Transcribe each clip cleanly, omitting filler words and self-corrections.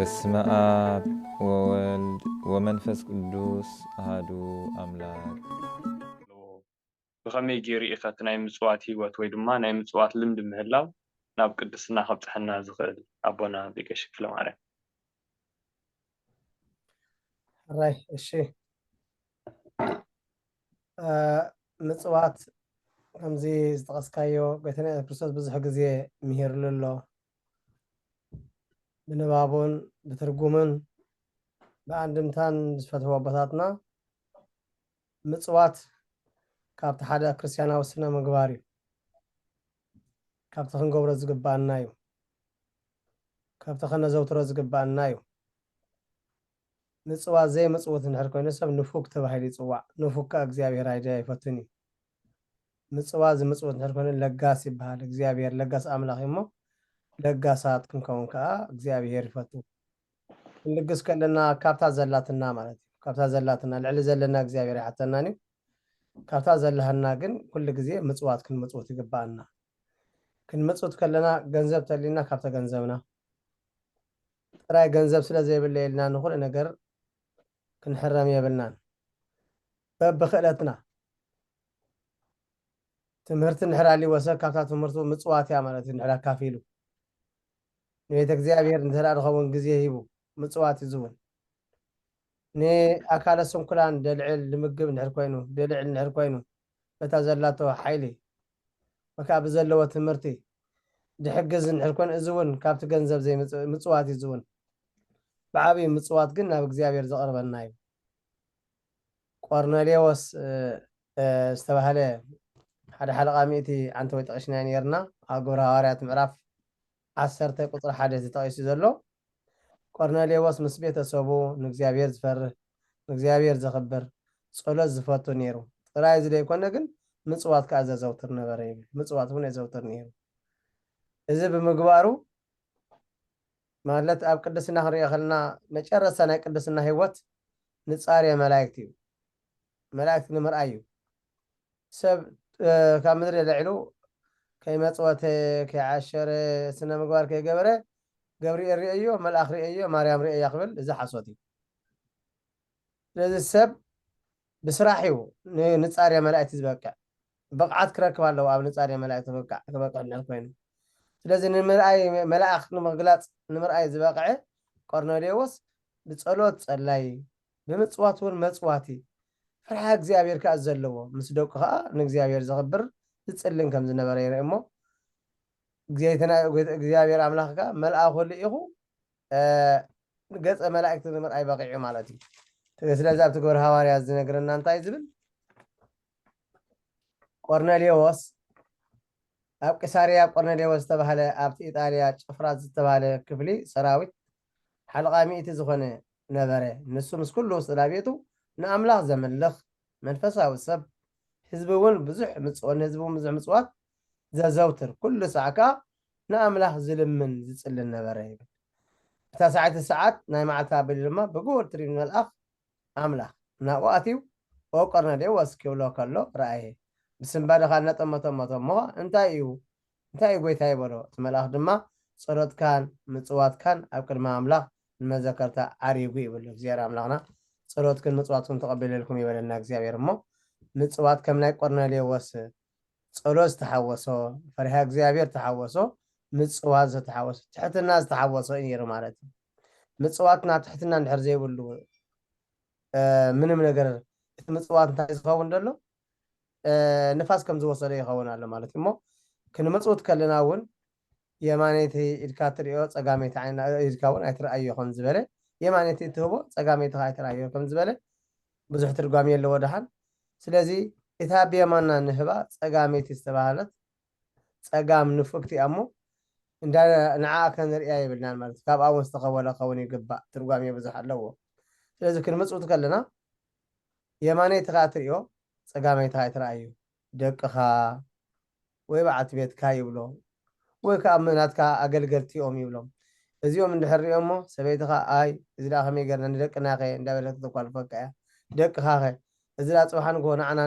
በስመ አብ ወወልድ ወመንፈስ ቅዱስ አሐዱ አምላክ። ብኸመይ ገይሩ ኢኻ እቲ ናይ ምጽዋት ህይወት ወይ ድማ ናይ ምጽዋት ልምዲ ምህላው ናብ ቅድስና ከብጽሐና ዝኽእል ኣቦና ሊቀ ሽክለ ማርያም? ራይ እሺ ምጽዋት ከምዚ ዝጠቐስካዮ ጌታና ክርስቶስ ብዙሕ ግዜ ምሂሩሉ ኣሎ። ብንባቡን ብትርጉምን ብኣንድምታን ዝፈትዎ ኣቦታትና ምጽዋት ካብቲ ሓደ ክርስትያናዊ ስነ ምግባር እዩ። ካብቲ ክንገብሮ ዝግባአና እዩ። ካብቲ ከነዘውትሮ ዝግባአና እዩ። ምጽዋት ዘይምጽውት እንድሕር ኮይኑ ሰብ ንፉግ ተባሂሉ ይጽዋዕ። ንፉግ ከዓ እግዚኣብሔር ኣይፈቱን እዩ። ምጽዋት ዝምጽውት እንድሕር ኮይኑ ለጋስ ይበሃል። እግዚኣብሔር ለጋስ ኣምላኽ እዩ እሞ ለጋሳት ክንከውን ከዓ እግዚኣብሔር ይፈቱ። ክንልግስ ከለና ካብታ ዘላትና ማለት እዩ። ካብታ ዘላትና ልዕሊ ዘለና እግዚኣብሔር ይሓተናን እዩ። ካብታ ዘለሃና ግን ኩሉ ግዜ ምጽዋት ክንምጽውት ይግባአና። ክንምጽውት ከለና ገንዘብ ተሊና ካብተ ገንዘብና ጥራይ ገንዘብ ስለ ዘይብለ የልና ንኩሉ ነገር ክንሕረም የብልናን። በብክእለትና ትምህርቲ እንድሕር ሃልይዎ ሰብ ካብታ ትምህርቱ ምጽዋት እያ ማለት እዩ። እንድሕር ኣካፊሉ ንቤተ እግዚኣብሔር እንድሕር ዝኸውን ግዜ ሂቡ ምጽዋት እዩ ዝውን። ንኣካለ ስንኩላን ደልዕል ንምግብ እንድሕር ኮይኑ ደልዕል እንድሕር ኮይኑ በታ ዘላቶ ሓይሊ ወከዓ ብዘለዎ ትምህርቲ ድሕግዝ እንድሕር ኮይኑ እዚ እውን ካብቲ ገንዘብ ምጽዋት እዩ ዝውን። ብዓብዪ ምጽዋት ግን ናብ እግዚኣብሔር ዘቕርበና እዩ። ቆርኔሌዎስ ዝተባህለ ሓደ ሓለቓ ሚእቲ ዓንተ ወይ ጠቒስና ነርና ኣብ ግብረ ሃዋርያት ምዕራፍ 10 ቁጥሪ 1 ተጠቒሱ ዘሎ ቆርኔሌዎስ ምስ ቤተሰቡ ንእግዚኣብሔር ዝፈርህ ንእግዚኣብሔር ዘኽብር ጸሎት ዝፈቱ ነይሩ። ጥራይ እዚ ዘይኮነ ግን ምጽዋት ከዓ ዘዘውትር ነበረ ይብል። ምጽዋት እውን የዘውትር ነይሩ። እዚ ብምግባሩ ማለት ኣብ ቅድስና ክንሪኦ ከለና መጨረሻ ናይ ቅድስና ህይወት ንጻርየ መላእክት እዩ። መላእክት ንምርኣይ እዩ። ሰብ ካብ ምድሪ ልዕሉ ከይመጽወተ ከይዓሸረ ስነ ምግባር ከይገበረ ገብርኤል ርእዮ መልኣኽ ርእዮ ማርያም ርእያ ክብል እዚ ሓሶት እዩ። ስለዚ ሰብ ብስራሕ እዩ ንጻርየ መላእክቲ ዝበቅዕ ብቕዓት ክረክብ ኣለዎ ኣብ ንጻርየ መላእክቲ ክበቅዕ እንድሕር ኮይኑ። ስለዚ ንምርኣይ መላእኽ ንምግላፅ ንምርኣይ ዝበቕዐ ቆርኔሌዎስ ብጸሎት ጸላይ ብምጽዋት እውን መጽዋቲ ፍርሓ እግዚኣብሔር ከዓ ዘለዎ ምስ ደቁ ከዓ ንእግዚኣብሔር ዘኽብር ዝጽልን ከም ዝነበረ ይርኢ እሞ እግዚኣብሔር ኣምላኽ ከዓ መልኣኹ ልኢኹ ገጸ መላእክቲ ንምርኣይ በቂዑ ማለት እዩ። ስለዚ ኣብቲ ግብረ ሃዋርያት ዝነግረና እንታይ ዝብል ቆርኔሌዎስ ኣብ ቂሳርያ ቆርኔሌዎስ ዝተባህለ ኣብቲ ኢጣልያ ጭፍራ ዝተባህለ ክፍሊ ሰራዊት ሓለቓ ሚእቲ ዝኾነ ነበረ። ንሱ ምስ ኩሉ ስድራ ቤቱ ንኣምላኽ ዘመልኽ መንፈሳዊ ሰብ ህዝቢ እውን ብዙሕ ምጽዋት ዘዘውትር ኩሉ ሰዓ ከዓ ንኣምላኽ ዝልምን ዝጽልን ነበረ ይብል። እታ ሰዓት ሰዓት ናይ መዓልታ ኣበሊ ድማ ብግቡር ትሪኢ መልኣኽ ኣምላኽ ናብኡ ኣትዩ ኦ ቆርኔሌዎስ ክብሎ ከሎ ረኣየ። ብስምባድኻ ነጠመቶመቶ እሞ እንታይ እዩ ጎይታ ይበሎ። እቲ መልኣኽ ድማ ጸሎትካን ምጽዋትካን ኣብ ቅድሚ ኣምላኽ ንመዘከርታ ዓሪጉ ይብሎ። እግዚኣብሔር ኣምላኽና ጸሎትክን ምጽዋትክን ተቐቢለልኩም ይበለና እግዚኣብሔር እሞ ምጽዋት ከም ናይ ቆርኔሌዎስ ጸሎት ዝተሓወሶ ፈሪሃ እግዚኣብሔር ዝተሓወሶ ምጽዋት ዝተሓወሶ ትሕትና ዝተሓወሶ እዩ ነይሩ ማለት እዩ። ምጽዋትና ትሕትና እንድሕር ዘይብሉ ምንም ነገር እቲ ምጽዋት እንታይ ዝኸውን ደሎ ንፋስ ከም ዝወሰደ ይኸውን ኣሎ ማለት እዩ። እሞ ክንምጽውት ከለና እውን የማነይቲ ኢድካ ትሪኦ ፀጋመይቲ ኢድካ እውን ኣይትረኣዮ ከም ዝበለ የማነይቲ እትህቦ ፀጋመይቲ ኣይትረኣዮ ከም ዝበለ ብዙሕ ትርጓሜ ኣለዎ ድሓን። ስለዚ እታ ብየማንና ንህባ ፀጋመይቲ ዝተባህለት ፀጋም ንፍግቲ እያ እሞ ንዓኣ ከንሪእያ የብልናን ማለት እዩ። ካብኣ እውን ዝተኸወለ ክኸውን ይግባእ። ትርጓሜ ብዙሕ ኣለዎ። ስለዚ ክንምጽውት ከለና የማነይትኻ ትሪኦ ፀጋመይትኻ ኣይትረኣዩ ደቅኻ ወይ በዓቲ ቤትካ ይብሎ ወይ ከዓ ናትካ ኣገልገልቲኦም ይብሎም። እዚኦም እንድሕር ሪኦሞ ሰበይትኻ ኣይ እዚ ዳ ከመይ ጌርና ንደቅና ኸ እንዳበለት ተኳልፈካ እያ ደቅኻ ኸ እዚ ዳ ፅባሕ ንጎ ንዓና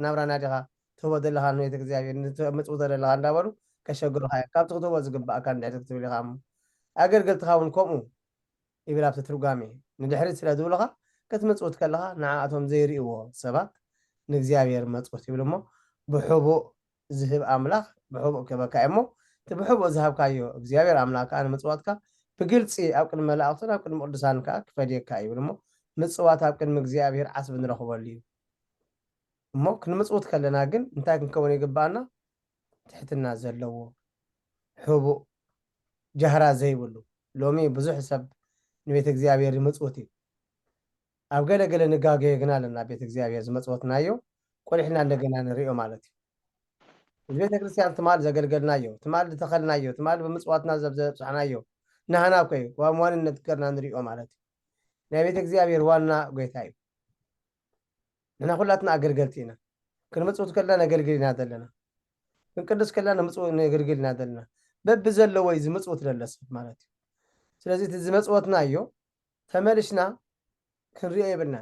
ናብራና ዲኻ ትህቦ ዘለኻ ንቤተ እግዚኣብሔር ምጽውቶ ዘለኻ እንዳበሉ ከሸግሩኻ እያ። ካብቲ ክትህቦ ዝግባእካ እንድሕር ክትብል ኢኻ እሞ ኣገልገልትኻ እውን ከምኡ يبلا بتترجمي ندحرت سلا دولها كتمصوت كلها نعاتهم زيريو سبات نغزيابير مصوت يبلمو بحبو زهب املاخ بحبو كبكايمو تبحبو زهب كايو እግዚአብሔር አምላክ አን መጽዋትካ بقلص ኣብ ቅድመ መላእክትን ኣብ ቅድመ ቅዱሳን ከዓ ክፈድየካ እዩ ብለሞ ምጽዋት ኣብ ቅድመ እግዚአብሔር ዓስብ ንረኽበሉ እዩ እሞ ክንምጽውት ከለና ግን እንታይ ክንከውን ይግባአና ትሕትና ዘለዎ ሕቡእ ጀህራ ዘይብሉ ሎሚ ብዙሕ ሰብ ንቤተ እግዚአብሔር ይምጽውት እዩ ኣብ ገለገለ ንጋገየ ግን ኣለና ቤተ እግዚአብሔር ዝመጽወትናዮ ቆሊሕና እንደገና ንሪኦ ማለት እዩ ቤተ ክርስቲያን ትማል ዘገልገልናዮ ትማል ተኸልናዮ ትማል ብምጽዋትና ዘብጽሕናዮ نحن أوكي وأموال نذكرنا نريء مالتي نبيت እግዚአብሔር ዋና ጎይታ እዩ እና ሁላትና አገልገልቲና ክንመጽውት ከለና አገልግልና ደለና ክንቅድስ ከለና መጽውት አገልግልና ደለና በብዘለው ወይ ዝመጽውት ደለስ ማለት ስለዚህ ዝመጽውትና እዩ ተመልሽና ክንሪኦ ይብልና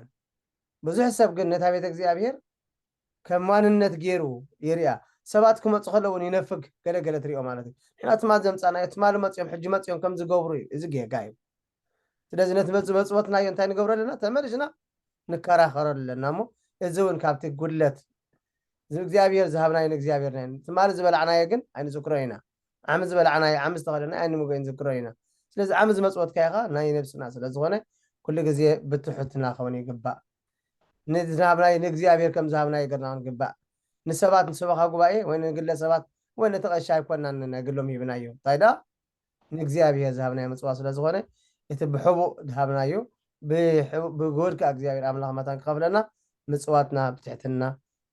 ብዙ ሐሳብ ግን ነታ ቤተ እግዚአብሔር ከማንነት ገይሩ ይሪያ ሰባት ክመጽ ከለውን ይነፍግ ገለገለ ትሪኦ ማለት እዩ ሕናት ማዘምጻና የትማል መጽዮም ሕጅ መጽዮም ከም ዝገብሩ እዚ ገጋዩ ስለዚህ መጽወትና እንታይ ንገብረለና ተመልሽና ንከራኸረለና ሞ እዚውን ካብቲ ጉድለት እግዚአብሔር ዝሃብናይ እግዚአብሔር ናይ ትማል ዝበልዓናየ ግን አይን ዝክሮይና ዓም ዝበልዓናየ ዓም ዝተኸለና አይን ሙገይን ዝክሮይና ስለዚህ ዓም ዝመጽወት ካይኻ ናይ ነብስና ስለዝኾነ ኩሉ ግዜ ብትሑትና ኸውን ይግባእ ንዝሃብናይ እግዚአብሔር ከም ዝሃብናይ ገርና ንግባእ ንሰባት ንሰባኻ ጉባኤ ወይ ንግለሰባት ወይ ነተቀሻ ይኮናን ነግሎም ይብናዮ ታይዳ ንእግዚአብሔር ዝሃብናይ መጽዋት ስለዝኾነ እቲ ብሕቡእ ዝሃብናዮ ብጎድካ እግዚአብሔር አምላኽ ማታን ከፍለና ምጽዋትና ብትሕትና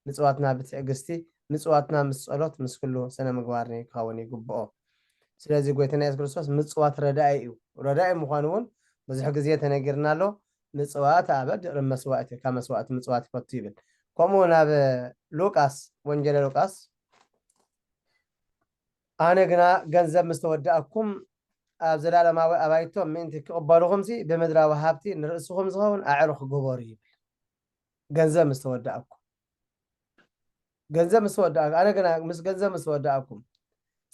ምጽዋትና ብትዕግስቲ ምጽዋትና ምስ ጸሎት ምስ ኩሉ ስነ ምግባር ክኸውን ይግብኦ ስለዚህ ጎይታና ኢየሱስ ክርስቶስ ምጽዋት ረዳኢ እዩ ረዳኢ ምዃኑ እውን ብዙሕ ግዜ ተነጊርና ኣሎ ምጽዋት ኣበድ መስዋዕቲ ካብ መስዋዕቲ ምጽዋት ይፈቱ ይብል ከምኡ ናብ ሉቃስ ወንጌል ሉቃስ ኣነ ግና ገንዘብ ምስ ተወዳእኩም ኣብ ዘላለማዊ ኣባይቶም ምእንቲ ክቕበልኹም ብምድራዊ ሃብቲ ንርእስኹም ዝኸውን ኣዕሩኽ ግበሩ ይብል ገንዘብ ምስ ተወዳእኩም ገንዘብ ምስ ተወዳእኩም ኣነ ግና ምስ ገንዘብ ምስ ተወዳእኩም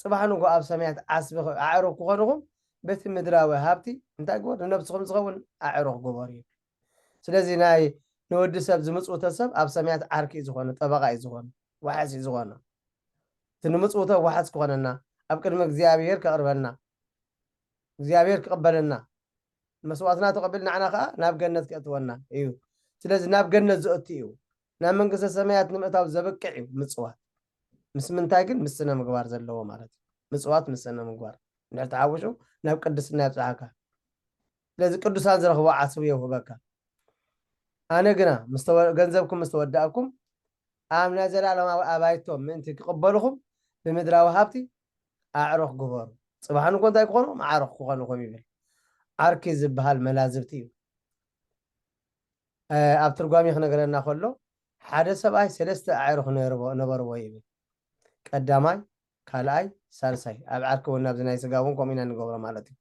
ጽባሕ ንጎ ኣብ ሰማያት ዓስቢ ኣዕሩኽ ክኾንኹም በቲ ምድራዊ ሃብቲ እንታይ ግበሩ ንነብስኹም ዝኸውን ኣዕሩኽ ግበሩ ይብል ስለዚ ናይ ንወዲ ሰብ ዝምጽውተ ሰብ ኣብ ሰማያት ዓርኪ ዝኾነ ጠበቃ ዝኾነ ዋሕሲ ዝኾነ ትንምጽውተ ዋሕስ ክኾነና ኣብ ቅድመ እግዚአብሔር ከቅርበልና እግዚአብሔር ክቅበለና መስዋዕትና ተቀበል ንዓና ከዓ ናብ ገነት ከእትወና እዩ ስለዚ ናብ ገነት ዘእቲ እዩ ናብ መንግስተ ሰማያት ንምእታው ዘበቅዕ እዩ ምጽዋት ምስ ምንታይ ግን ምስ ስነ ምግባር ዘለዎ ማለት ምጽዋት ምስ ስነ ምግባር ንተሓውሹ ናብ ቅድስና ይብጽሓካ ስለዚ ቅዱሳን ዝረኽቦ ዓስብ ይውህበካ ኣነ ግና ገንዘብኩም ምስ ተወዳእኩም ኣብ ናይ ዘላለማዊ ኣባይቶም ምእንቲ ክቕበልኹም ብምድራዊ ሃብቲ ኣዕሩኽ ግበሩ ጽባሕ ንጎ እንታይ ክኾኑ ኣዕሩኽ ክኾኑኹም ይብል ዓርኪ ዝበሃል መላዝብቲ እዩ ኣብ ትርጓሜ ክነገረና ከሎ ሓደ ሰብኣይ ሰለስተ ኣዕሩኽ ነበርዎ ይብል ቀዳማይ ካልኣይ ሳልሳይ ኣብ ዓርኪ እውን ኣብዚ ናይ ስጋ እውን ከምኡ ኢና ንገብሮ ማለት እዩ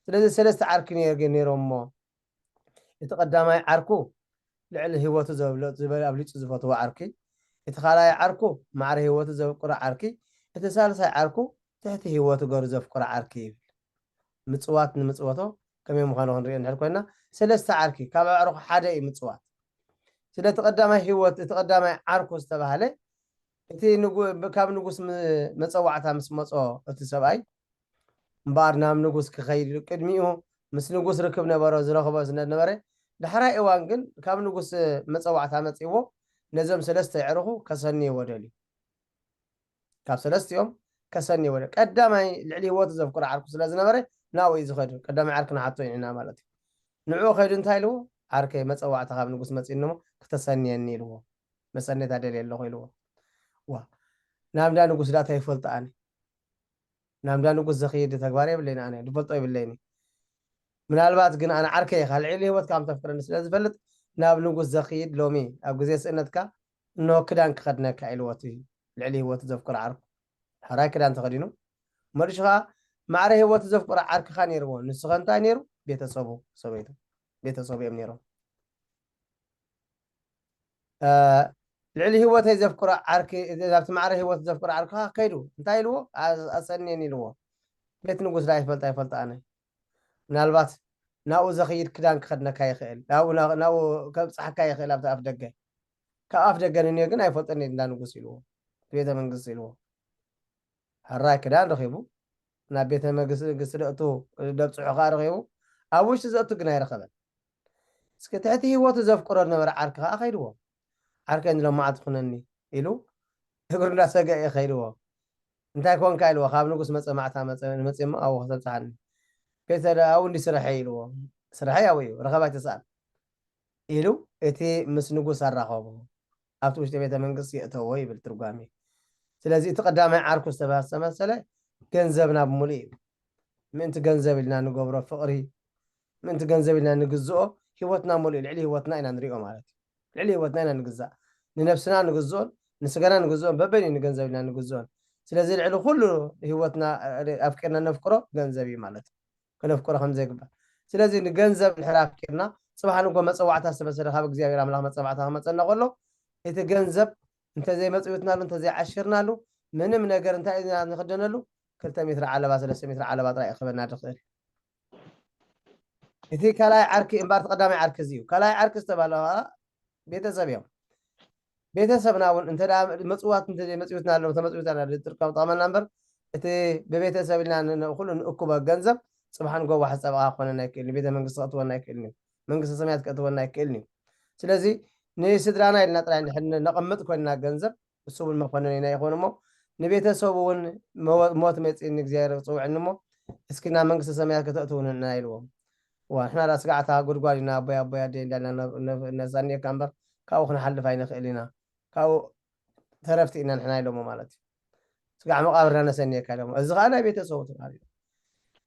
ስለዚ ሰለስተ ዓርኪ ነይሮም እሞ እቲ ቀዳማይ ዓርኩ ልዕሊ ህይወቱ ዝበል ኣብሊፁ ዝፈትዎ ዓርኪ እቲ ካልኣይ ዓርኩ ማዕረ ህይወቱ ዘፍቅሮ ዓርኪ እቲ ሳልሳይ ዓርኩ ትሕቲ ህይወቱ ገሩ ዘፍቅሮ ዓርኪ ይብል ምጽዋት ንምጽወቶ ከመይ ምዃኑ ክንሪኦ እንድሕር ኮይና ሰለስተ ዓርኪ ካብ ኣዕሩኽ ሓደ እዩ ምጽዋት ስለ ተቀዳማይ ህይወት እቲ ቀዳማይ ዓርኩ ዝተባሃለ እቲ ካብ ንጉስ መፀዋዕታ ምስ መጾ እቲ ሰብኣይ እምበኣር ናብ ንጉስ ክኸይድ ቅድሚኡ ምስ ንጉስ ርክብ ነበሮ ዝረኽቦ ዝነበረ ድሕራይ እዋን ግን ካብ ንጉስ መፀዋዕታ መጺዎ ነዞም ሰለስተ ይዕርኹ ከሰኒዮ ወደልዩ ካብ ሰለስቲኦም ከሰኒዮ ወደልዩ ቀዳማይ ልዕሊ ህይወቱ ዘፍቅሮ ዓርኩ ስለ ዝነበረ ናብኡ እዩ ዝኸዱ ቀዳማይ ዓርኪ ንሓቶ ኢና ማለት እዩ ንዕኡ ኸይዱ እንታይ ኢልዎ ዓርከይ መፀዋዕታ ካብ ንጉስ መጺኒ እሞ ክተሰኒየኒ ኢልዎ መሰኔታ ደልየ ኣለኹ ኢልዎ ዋ ናብ እንዳ ንጉስ ዳታ ይፈልጦ ኣነ ናብ እንዳ ንጉስ ዘኽይድ ተግባር የብለይኒ ኣነ ዝፈልጦ ይብለይኒ ምናልባት ግን ኣነ ዓርከይ ኢኻ ልዕሊ ህይወት ካብ ተፍቅረኒ ስለ ዝፈልጥ ናብ ንጉስ ዘኽይድ ሎሚ ኣብ ግዜ ስእነትካ እኖ ክዳን ክኸድነካ ኢልዎ እቲ ልዕሊ ህይወቱ ዘፍቅሮ ዓርኩ ሓራይ ክዳን ተኸዲኑ መልሹ ከዓ ማዕረ ህይወቱ ዘፍቅሮ ዓርክኻ ነይርዎ ንስኸ እንታይ ነይሩ ቤተሰቡ ሰበይቱ ቤተሰቡ እዮም ነይሮም ልዕሊ ህይወተይ ዘፍቅሮ ዓርኪ ናብቲ ማዕረ ህይወቱ ዘፍቅሮ ዓርክኻ ከይዱ እንታይ ኢልዎ ኣሰኒየኒ ኢልዎ ቤት ንጉስ ዳ ይፈልጣ ኣነ ምናልባት ناو زخير كدان كخدنا كاي خيل ناو كبصح كاي خيل ابتا افدقه كافدقه ني غن ايفطني እንዳንጉስ ይልዎ ቤተ መንግስት ይልዎ حراي كدان رخيبو نا ቤተ መንግስት ደእቱ ደብጽሑ ካ ረኺቡ ኣብ ውሽጢ ዘእቱ ግን ኣይረኸበን እስከ ትሕቲ ህይወቱ ዘፍቅሮ ነበረ ዓርክ ካ ኸይድዎ ዓርከን ለማዓት ኩነኒ ኢሉ እግሩ እንዳሰገ ይኸይድዎ እንታይ ኮንካ ኢልዎ ካብ ንጉስ መፀ ማዕታ መፀ ኣብ ክተብፅሓኒ ቤተ ኣው እንዲ ስራሕ ኢልዎ ስራሕ ያው እዩ ረኸባይ ተሰኣል ኢሉ እቲ ምስ ንጉስ ኣራኸቦ ኣብቲ ውሽጢ ቤተ መንግስት የእተዎ ይብል ትርጓሜ ስለዚ እቲ ቀዳማይ ዓርኩ ዝተመሰለ ገንዘብና ብሙሉ እዩ ምእንቲ ገንዘብ ኢልና ንገብሮ ፍቕሪ ምእንቲ ገንዘብ ኢልና ንግዝኦ ህይወትና ሙሉእ ልዕሊ ህይወትና ኢና ንሪኦ ማለት እዩ ልዕሊ ህይወትና ኢና ንግዛእ ንነፍስና ንግዝኦን ንስጋና ንግዝኦን በበኒ ንገንዘብ ኢልና ንግዝኦን ስለዚ ልዕሊ ኩሉ ህይወትና ኣፍቂርና ነፍቅሮ ገንዘብ እዩ ማለት እዩ كنفكر خمسة جبا سلازي نجنزب الحراف كيرنا صباح نقول مصوعتها سبسة خاب جزيرة راملا مصوعتها مثلا نقوله يتجنزب أنت زي ما تقولنا له أنت زي عشرنا له من نجار أنت إذا نخدنا له كلتا متر على باس ولا متر على باس رأي خبرنا تخير يتي كلاي عرك إمبارح قدامي عرك زيو كلاي عرك استبالها بيتسب يوم بيتسب ناون أنت مصوعت أنت زي ما تقولنا له أنت مصوعتنا له تركب طعم النمبر يتي ببيتسب لنا نقول نأكل جنزب صباح نقول واحد سبعة أخونا ناكلني بيت منقص أطول ناكلني منقص سميات كأطول ناكلني سلازي نيسدرانا إلنا طلع نحن نقمت كنا جنزب السوق المقننين يكون مو نبيته سوون موت ميت إنك زيارة صوع إنمو إسكنا منقص سميات كتأتون نايلوهم وإحنا راس قاعدة قول قالنا أبويا دين لنا نزانية كامبر كاو خنا حل فاينا خلينا كاو ثرفت إن إحنا يلومو مالتي سقع مقابرنا سنية كلامه الزغانا بيته صوت هذا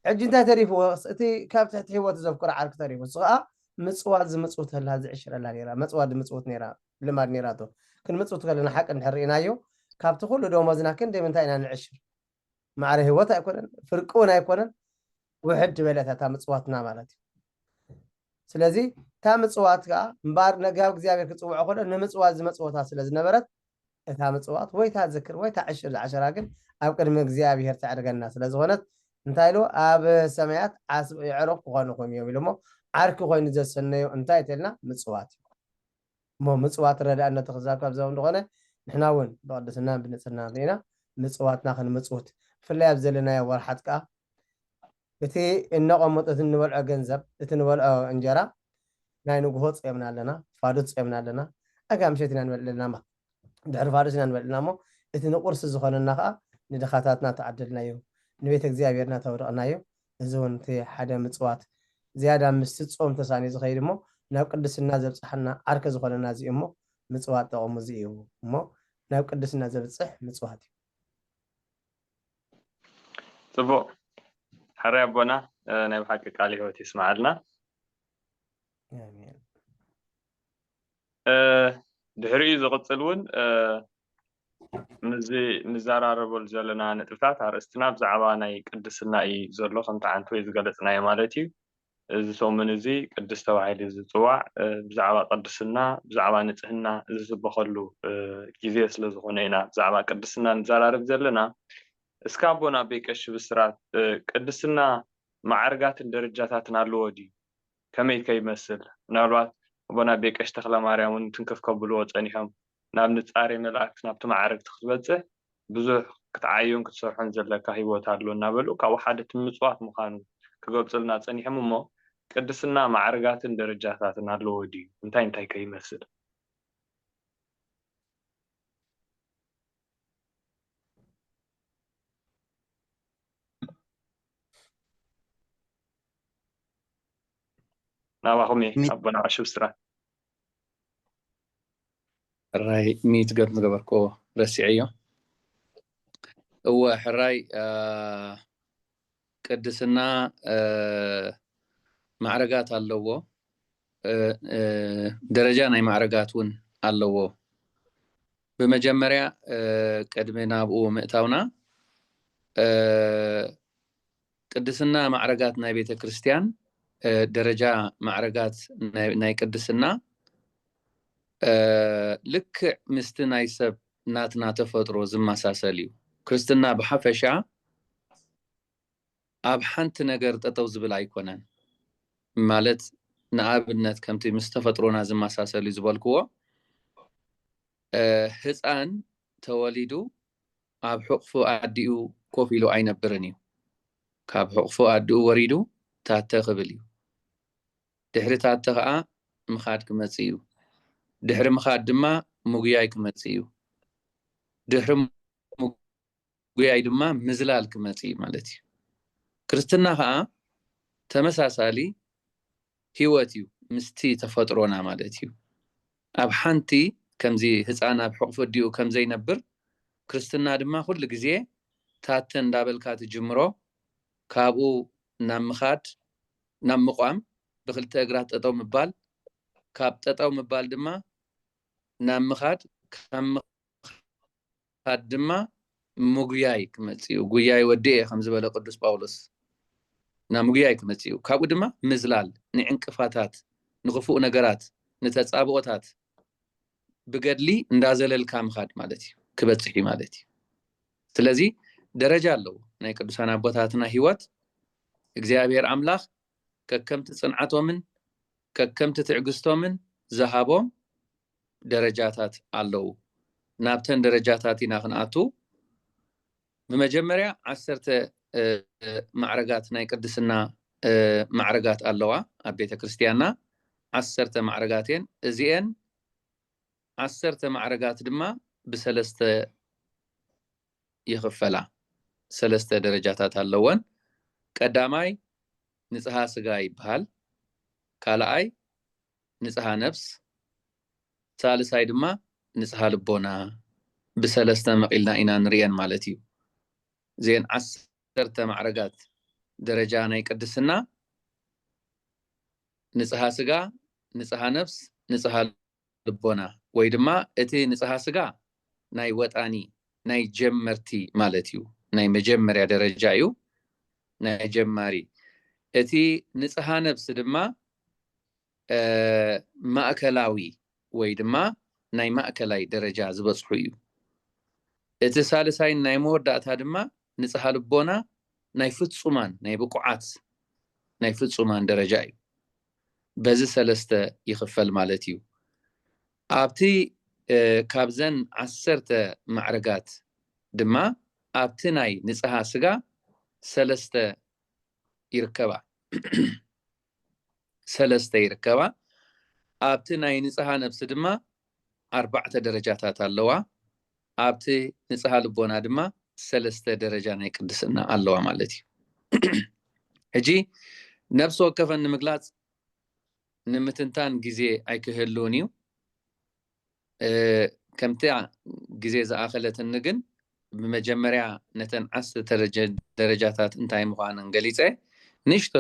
عجنتا تريفو اتي كابت تحت هيوت زفكر عارك تريفو صقا مصوات زمصوت هلا زي 10 لا نيرا مصوات نيرا لماد نيراتو كن مصوت لنا حق نحرينايو كابت كله دومزنا كن دي منتاينا نعشر مع هيوت يكون فرقونا يكون وحد بلاتها تا مصواتنا مالتي سلازي تا مصوات كا مبار نغاب እግዚአብሔር ክጽውዖ ኮነ ነምጽዋት ዝመጽወታ ስለዚ ነበረት እታ መጽዋት ወይ ታ ዝክር ወይ ታ 10 ግን ኣብ ቅድሚ እግዚአብሔር ተዕርገና ስለዝኾነት እንታይ ሎ ኣብ ሰማያት ዕሩቅ ክኾንኩም እዮም ኢሎሞ ዓርኪ ኮይኑ ዘሰነዮ እንታይ ተልና ምጽዋት ሞ ምጽዋት ረዳእነት ተኸዛብ ዘው እንደኾነ ንሕና እውን ብቅድስና ብንጽና ኢና ምጽዋትና ክንምጽውት ፍላይ ኣብ ዘለናዮ ወርሓት ከዓ እቲ እነቐመጡት እንበልዖ ገንዘብ እቲ እንበልዖ እንጀራ ናይ ንጉሆ ፀምና ኣለና ፋዱት ፀምና ኣለና ኣጋምሸት ኢና ንበልዕልና ድሕሪ ፋዱት ኢና ንበልዕልና ሞ እቲ ንቁርሲ ዝኾነና ከዓ ንድኻታትና ተዓደልናዮ نبيت እግዚአብሔርና ተወርቕናዮ እዚ እውን እቲ ሓደ ምጽዋት ዝያዳ ምስ ጾም ተሳኒ ዝኸይድ እሞ ናብ ቅድስና ዘብጽሐና ዓርከ ዝኾነና እዚ እሞ ምጽዋት ጠቕሙ እዚ እዩ እሞ ናብ ቅድስና ዘብጽሕ ምጽዋት እዩ ጽቡቕ حري أبونا نبي حق عليه هو تسمع لنا دحري زغطلون نزار ربول زلنا نتفات عرستنا بزعبا ناي قدسنا اي زلو خمت عنتو يزغلطنا يا مالتي እዚ ሰሙን እዚ ቅድስ ተባሂሉ ዝፅዋዕ ብዛዕባ ቅድስና ብዛዕባ ንጽህና ዝስበኸሉ ግዜ ስለ ዝኾነ ኢና ብዛዕባ ቅድስና ንዘራርብ ዘለና እስካ ኣቦና ቤቀሽ ብስራት ቅድስና ማዕርጋትን ደረጃታትን ኣለዎ ድዩ ከመይ ከይመስል ምናልባት ኣቦና ቤቀሽ ተክለ ማርያምን ትንከፍከብልዎ ፀኒሖም ናብ ንጻሬ መላእክት ናብቲ ማዕርግ ትኽበጽሕ ብዙሕ ክትዓዩን ክትሰርሑን ዘለካ ሂወት ኣሎ እናበሉ ካብ ሓደ ምጽዋት ምዃኑ ክገልጽልና ፀኒሖም እሞ ቅድስና ማዕርጋትን ደረጃታትን ኣለዎ ድዩ እንታይ ከይመስል ናባኹም ኣቦና ኣሽብ ስራት حراي ميت قرن قبركو رسعيو هو حراي قدسنا معرقات اللوو درجانا معرقاتون اللوو بمجمريا قدمنا بقو مئتاونا قدسنا معرقاتنا بيت كريستيان درجة معرقات ناي قدسنا لك مستنا يسب ناتنا تفطرو زما ساسليو كريستنا بحفشا اب حنت نجر تطو زبل ايكونن ማለት ንኣብነት ከምቲ ምስ ተፈጥሮና ዝመሳሰሉ ዝበልክዎ ህፃን ተወሊዱ ኣብ ሕቑፉ ኣዲኡ ኮፍ ኢሉ ኣይነብርን እዩ ካብ ሕቑፉ ኣዲኡ ወሪዱ ታተ ክብል እዩ ድሕሪ ታተ ከዓ ምኻድ ክመጽእ እዩ ድሕሪ ምኻድ ድማ ሙጉያይ ክመጽእ እዩ ድሕሪ ሙጉያይ ድማ ምዝላል ክመጽእ እዩ ማለት እዩ ክርስትና ከዓ ተመሳሳሊ ህይወት እዩ ምስቲ ተፈጥሮና ማለት እዩ ኣብ ሓንቲ ከምዚ ህፃን ኣብ ሕቑፉ ኣዲኡ ከም ዘይነብር ክርስትና ድማ ኩሉ ግዜ ታተ እንዳበልካ ትጅምሮ ካብኡ ናብ ምኻድ ናብ ምቋም ብክልተ እግራት ጠጠው ምባል ካብ ጠጠው ምባል ድማ ናብ ምኻድ ካብ ምኻድ ድማ ሙጉያይ ክመጽእ እዩ ጉያይ ወዲኤ ከም ዝበለ ቅዱስ ጳውሎስ ናብ ሙጉያይ ክመጽእ እዩ ካብኡ ድማ ምዝላል ንዕንቅፋታት ንኽፉእ ነገራት ንተጻብኦታት ብገድሊ እንዳዘለልካ ምኻድ ማለት እዩ ክበጽሕ ማለት እዩ ስለዚ ደረጃ ኣለዎ ናይ ቅዱሳን ኣቦታትና ህይወት እግዚአብሔር ኣምላኽ ከከምቲ ጽንዓቶምን ከከምቲ ትዕግስቶምን ዝሃቦም ደረጃታት ኣለዉ ናብተን ደረጃታት ኢና ክንኣቱ ብመጀመርያ 10 ማዕረጋት ናይ ቅድስና ማዕረጋት ኣለዋ ኣብ ቤተ ክርስቲያንና 10 ማዕረጋት እየን እዚአን 10 ማዕረጋት ድማ ብሰለስተ ይኽፈላ ሰለስተ ደረጃታት ኣለወን ቀዳማይ ንጽሃ ስጋ ይበሃል ካልኣይ ንጽሃ ነፍስ ሳልሳይ ድማ ንጽሃ ልቦና ብሰለስተ መቂልና ኢና ንሪአን ማለት እዩ ዜን 10 ማዕረጋት ደረጃ ናይ ቅድስና ንጽሃ ስጋ ንጽሃ ነፍስ ንጽሃ ልቦና ወይ ድማ እቲ ንጽሃ ስጋ ናይ ወጣኒ ናይ ጀመርቲ ማለት እዩ ናይ መጀመርያ ደረጃ እዩ ናይ ጀማሪ እቲ ንጽሃ ነፍስ ድማ ማእከላዊ ወይ ድማ ናይ ማእከላይ ደረጃ ዝበጽሑ እዩ እቲ ሳልሳይ ናይ መወዳእታ ድማ ንጽሃ ልቦና ናይ ፍጹማን ናይ ብቁዓት ናይ ፍጹማን ደረጃ እዩ በዚ ሰለስተ ይኽፈል ማለት እዩ ኣብቲ ካብዘን 10 ማዕረጋት ድማ ኣብቲ ናይ ንጽሃ ስጋ ሰለስተ ይርከባ ሰለስተ ይርከባ ኣብቲ ናይ ንጽሃ ነፍሲ ድማ 4 ደረጃታት ኣለዋ ኣብቲ ንጽሃ ልቦና ድማ 3 ደረጃ ናይ ቅድስና ኣለዋ ማለት እዩ ሕጂ ነፍሲ ወከፈን ንምግላጽ ንምትንታን ግዜ ኣይክህልውን እዩ ከምቲ ግዜ ዝኣኸለትን ግን ብመጀመርያ ነተን 10 ደረጃታት እንታይ ምዃነን ገሊፀ ንሽቶ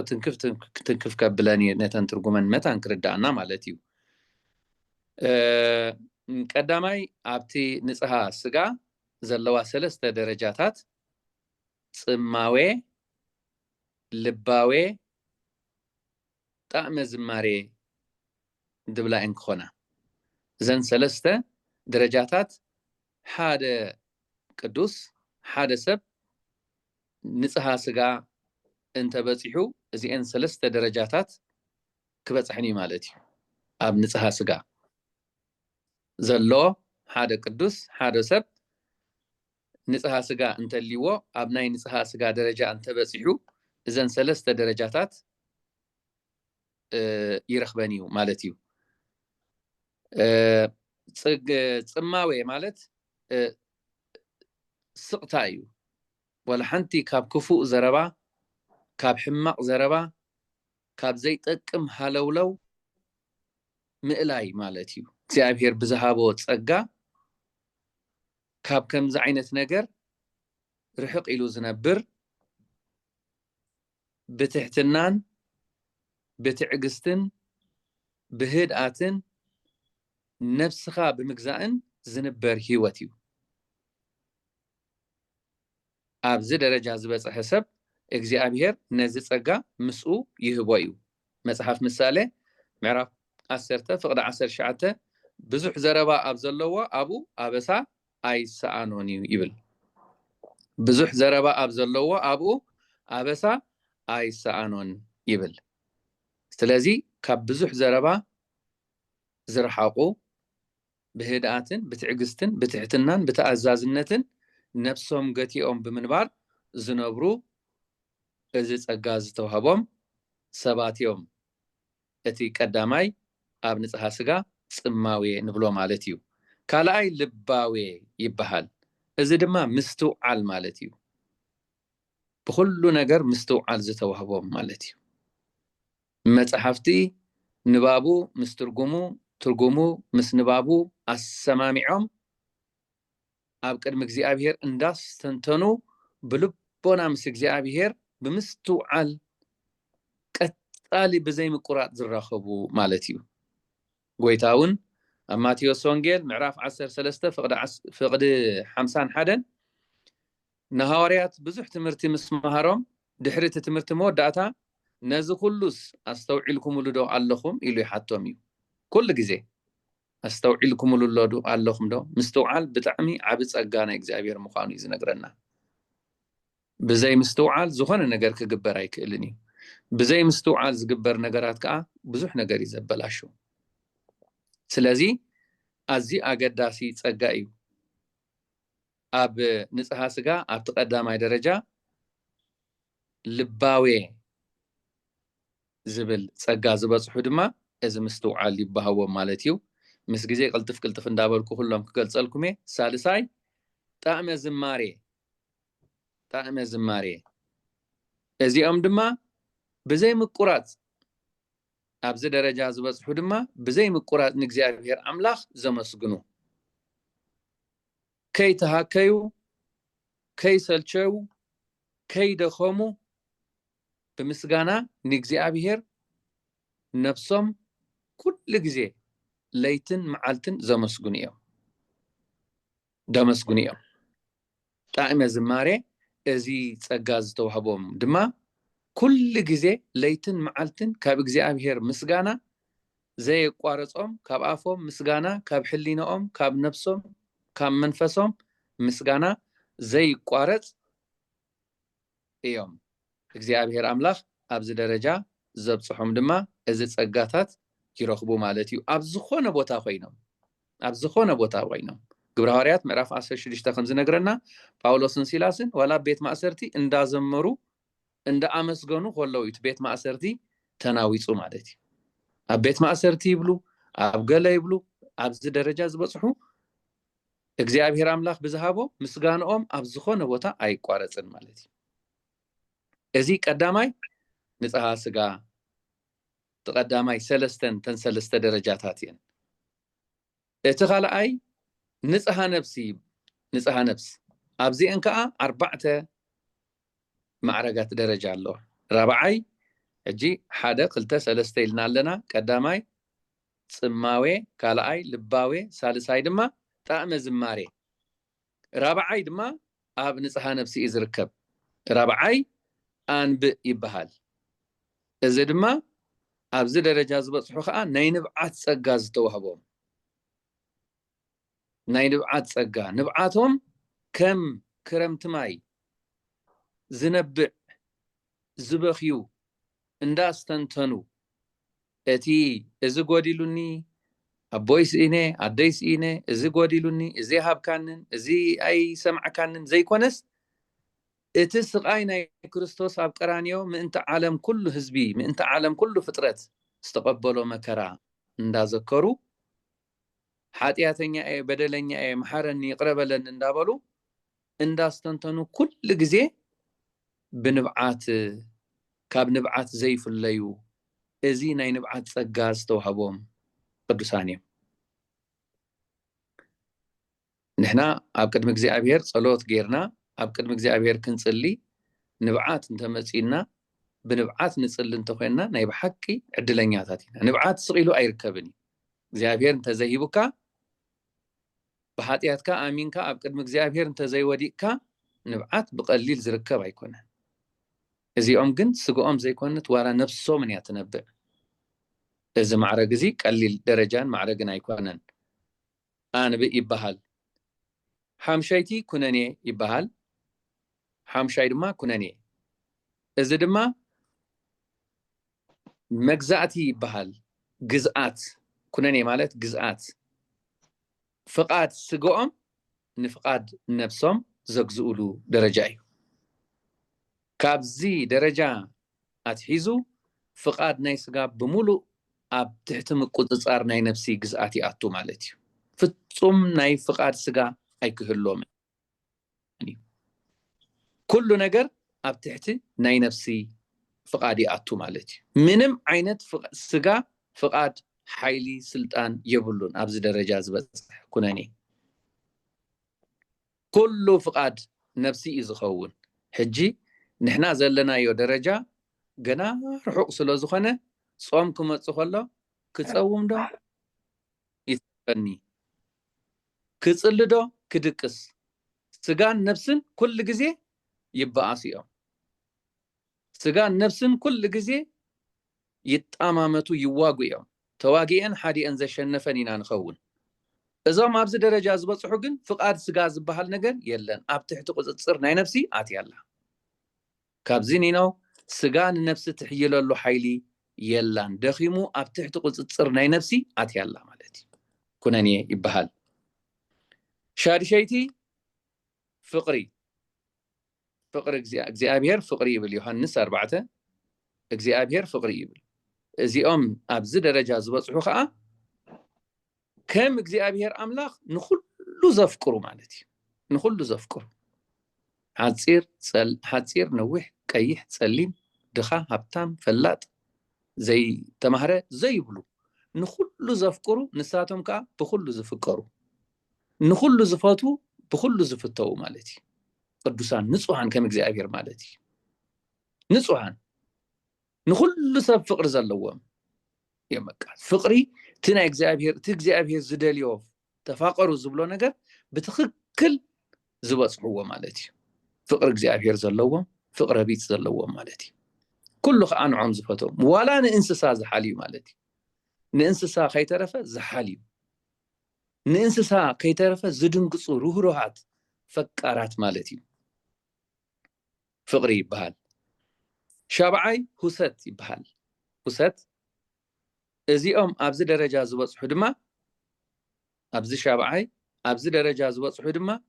ትንክፍ ከብለኒ ነተን ትርጉመን መታን ክርዳእና ማለት እዩ ቀዳማይ ኣብቲ ንጽሃ ስጋ ዘለዋ 3 ደረጃታት ጽማዌ ልባዌ ጣዕመ ዝማሬ ድብላይን ክኾና እዘን 3 ደረጃታት ሓደ ቅዱስ ሓደ ሰብ ንጽሃ ስጋ እንተበጽሑ እዚአን 3 ደረጃታት ክበጽሕኒ ማለት እዩ ኣብ ንጽሃ ስጋ ዘሎ ሓደ ቅዱስ ሓደ ሰብ ንጽሃ ስጋ እንተልይዎ ኣብ ናይ ንጽሃ ስጋ ደረጃ እንተበጽሑ እዘን 3 ደረጃታት ይረኽበን እዩ ማለት እዩ ጽማዌ ማለት ስቕታ እዩ ወላ ሓንቲ ካብ ክፉእ ዘረባ ካብ ሕማቕ ዘረባ ካብ ዘይጠቅም ሃለውለው ምእላይ ማለት እዩ እግዚአብሔር ብዝሃቦ ጸጋ ካብ ከምዚ ዓይነት ነገር ርሕቕ ኢሉ ዝነብር ብትሕትናን ብትዕግስትን ብህድኣትን ነፍስኻ ብምግዛእን ዝንበር ህይወት እዩ ኣብዚ ደረጃ ዝበጽሐ ሰብ እግዚአብሔር ነዚ ጸጋ ምስኡ ይህቦ እዩ መጽሓፍ ምሳሌ ምዕራፍ 10 ፍቅዲ 19 ብዙሕ ዘረባ ኣብ ዘለዎ ኣብኡ ኣበሳ ኣይሰኣኖን እዩ ይብል ብዙሕ ዘረባ ኣብ ዘለዎ ኣብኡ ኣበሳ ኣይሰኣኖን ይብል ስለዚህ ካብ ብዙሕ ዘረባ ዝረሓቁ ብህድኣትን ብትዕግስትን ብትሕትናን ብተኣዛዝነትን ነፍሶም ገቲኦም ብምንባር ዝነብሩ እዚ ጸጋ ዝተዋህቦም ሰባት እዮም። እቲ ቀዳማይ ኣብ ንጽሃ ስጋ ጽማዌ ንብሎ ማለት እዩ። ካልኣይ ልባዌ ይበሃል። እዚ ድማ ምስትውዓል ማለት እዩ። ብኩሉ ነገር ምስትውዓል ዝተዋህቦም ማለት እዩ። መጽሓፍቲ ንባቡ ምስ ትርጉሙ ትርጉሙ ምስ ንባቡ ኣሰማሚዖም ኣብ ቅድሚ እግዚኣብሔር እንዳስተንተኑ ብልቦና ምስ እግዚኣብሔር ብምስትውዓል ቀጻሊ ብዘይ ምቁራጥ ዝራኸቡ ማለት እዩ። ጎይታ እውን ኣብ ማቴዎስ ወንጌል ምዕራፍ 13 ፍቕዲ 51 ንሃዋርያት ብዙሕ ትምህርቲ ምስ መሃሮም ድሕሪ እቲ ትምህርቲ መወዳእታ ነዚ ኩሉስ ኣስተውዒልኩምሉ ዶ ኣለኹም ኢሉ ይሓቶም እዩ። ኩሉ ግዜ ኣስተውዒልኩምሉ ዶ ኣለኹም ዶ? ምስትውዓል ብጣዕሚ ዓብ ጸጋ ናይ እግዚኣብሔር ምዃኑ እዩ ዝነግረና። ብዘይ ምስትውዓል ዝኾነ ነገር ክግበር ኣይክእልን እዩ። ብዘይ ምስትውዓል ዝግበር ነገራት ከዓ ብዙሕ ነገር እዩ ዘበላሹ። ስለዚ ኣዝዩ ኣገዳሲ ጸጋ እዩ። ኣብ ንጽሃ ስጋ ኣብቲ ቀዳማይ ደረጃ ልባዌ ዝብል ጸጋ ዝበጽሑ ድማ እዚ ምስትውዓል ይባሃዎም ማለት እዩ። ምስ ግዜ ቅልጥፍ ቅልጥፍ እንዳበልኩ ኩሎም ክገልጸልኩም እየ። ሳልሳይ ጣዕመ ዝማሬ እዚኦም ድማ ብዘይ ምቁራጽ ኣብዚ ደረጃ ዝበጽሑ ድማ ብዘይ ምቁራጽ ንእግዚኣብሔር ኣምላኽ ዘመስግኑ ከይተሃከዩ ከይሰልቸዩ ከይደኸሙ ብምስጋና ንእግዚኣብሔር ነፍሶም ኩሉ ግዜ ለይትን መዓልትን ዘመስግኑ እዮም። ጣዕመ ዝማሬ እዚ ጸጋ ዝተዋህቦም ድማ ኩሉ ግዜ ለይትን መዓልትን ካብ እግዚኣብሔር ምስጋና ዘየቋረጾም ካብ ኣፎም ምስጋና ካብ ሕሊናኦም ካብ ነፍሶም ካብ መንፈሶም ምስጋና ዘይቋረጽ እዮም። እግዚአብሔር አምላኽ ኣብዚ ደረጃ ዘብጽሖም ድማ እዚ ጸጋታት ይረኽቡ ማለት እዩ። ኣብ ዝኾነ ቦታ ኮይኖም ግብረ ሐዋርያት ምዕራፍ 16 ከም ዝነግረና ጳውሎስን ሲላስን ዋላ ቤት ማእሰርቲ እንዳዘመሩ እንዳኣመስገኑ ከለው እቲ ቤት ማእሰርቲ ተናዊጹ ማለት እዩ። ኣብ ቤት ማእሰርቲ ይብሉ ኣብ ገለ ይብሉ ኣብዚ ደረጃ ዝበጽሑ እግዚአብሔር አምላኽ ብዝሃቦ ምስጋንኦም ኣብ ዝኾነ ቦታ ኣይቋረጽን ማለት እዩ። እዚ ቀዳማይ ንጽሃ ስጋ ተቀዳማይ ሰለስተ ደረጃታት እየን። እቲ ካልኣይ ንጽሃ ነፍስ ኣብዚአን ከዓ 4 ማዕረጋት ደረጃ ኣለዎ። ራብዓይ ሕጂ 1 2 3 ኢልና ኣለና። ቀዳማይ ጽማዌ፣ ካልኣይ ልባዌ፣ ሳልሳይ ድማ ጣዕመ ዝማሬ፣ ራብዓይ ድማ ኣብ ንጽሃ ነፍሲ እዩ ዝርከብ። ራብዓይ አንብእ ይበሃል። እዚ ድማ ኣብዚ ደረጃ ዝበጽሑ ከዓ ናይ ንብዓት ጸጋ ዝተዋህቦም ናይ ንብዓት ጸጋ ንብዓቶም ከም ክረምቲ ማይ ዝነብዕ ዝበኽዩ እንዳስተንተኑ እቲ እዚ ጎዲሉኒ ኣቦይ ስኢነ ኣደይ ስኢነ እዚ ጎዲሉኒ እዚ ሃብካንን እዚ ኣይሰምዓካንን ዘይኮነስ እቲ ስቃይ ናይ ክርስቶስ ኣብ ቀራንዮ ምእንተ ዓለም ኩሉ ህዝቢ ምእንተ ዓለም ኩሉ ፍጥረት ዝተቀበሎ መከራ እንዳዘከሩ ሓጢያተኛ በደለኛ መሐረኒ ይቅረበለን እንዳበሉ እንዳስተንተኑ ኩሉ ግዜ ብንብዓት ካብ ንብዓት ዘይፍለዩ እዚ ናይ ንብዓት ጸጋ ዝተዋህቦም ቅዱሳን እዮም። ንሕና ኣብ ቅድሚ እግዚአብሔር ጸሎት ጌርና ኣብ ቅድሚ እግዚአብሔር ክንጽሊ ንብዓት እንተመጺና ብንብዓት ንጽሊ እንተኮይንና ናይ ብሓቂ ዕድለኛታት ኢና። ንብዓት ስቂሉ ኣይርከብን። እግዚአብሔር እንተዘይሂቡካ ብሓጢያትካ ኣሚንካ ኣብ ቅድሚ እግዚአብሔር እንተዘይወዲቅካ ንብዓት ብቀሊል ዝርከብ ኣይኮነን። እዚኦም ግን ስግኦም ዘይኮነት ዋላ ነፍሶም እያ ትነብዕ። እዚ ማዕረግ እዚ ቀሊል ደረጃን ማዕረግን ኣይኮነን። አንብእ ይበሃል። ሓምሻይቲ ኩነኔ ይበሃል። ሓምሻይ ድማ ኩነኔ። እዚ ድማ مجزاتي بهال جزءات كنني مالت جزءات فقاد سقوم نفقاد نفسهم زقزولو درجاي كابزي درجة أتحيزو فقاد ناي سقا بمولو أب تحتم قدصار ناي نفسي جزءاتي أتو مالتي فتوم ناي فقاد سقا أي كهلوم كل نجر أب تحتي ناي نفسي فقادي أتو مالتي منم عينت سقا فقاد حيلي سلطان يبلون أبز درجة زبط كناني كله فقاد نفسي يزخون حجي نحنا زلنا يو درجة جنا رحق سلازخنا صومكم تصخلا كتصوم دو يتفني كتصل دو كدقس سجان نفسن كل جزء يبقى عصيام سجان نفسن كل جزء يتأمامتو يواقيام تواقيان حادي أنزل شنفني نخون إذا ما أبز درجة زبط حقن فقاد سجاز بحال نجر يلن أب تحت قصة ناي نفسي آتي الله كابزيني نو سجان نفس تحيل له حيلي يلن دخيمو أب تحت قصة ناي نفسي آتي الله مالتي كناني يبحال شاد شيتي فقري أبير فقري باليوحنس 4 أبير فقري بال زي أبز درجة زبط حقا كم أبير أملاخ نخلو زفكرو مالتي نخلو زفكرو حتصير نوح كيح تسليم دخا هبتام فلات زي تمهره زي بلو نخلو زفكرو نساتهم كا بخلو زفكرو نخلو زفاتو بخلو زفتو مالتي قدوسان نصوحان كم أبير مالتي نصوحان نخلو سب فقر زلوام يمكا فقري تنا أبير زداليوف تفاقروا زبلو نجر بتخكل زبصحوا مالتي فقر أبير زلوام فقر بيت زلوام مالتي كله خان عم زفتهم ولا ننسى زحالي مالتي ننسى خي ترفه زحالي ننسى خي ترفه زدنقصو روحات فكرات مالتي فقري بحال شابعي حست بحال حست ازيهم ابز درجه زبصحو دما ابز شابعي ابز درجه زبصحو دما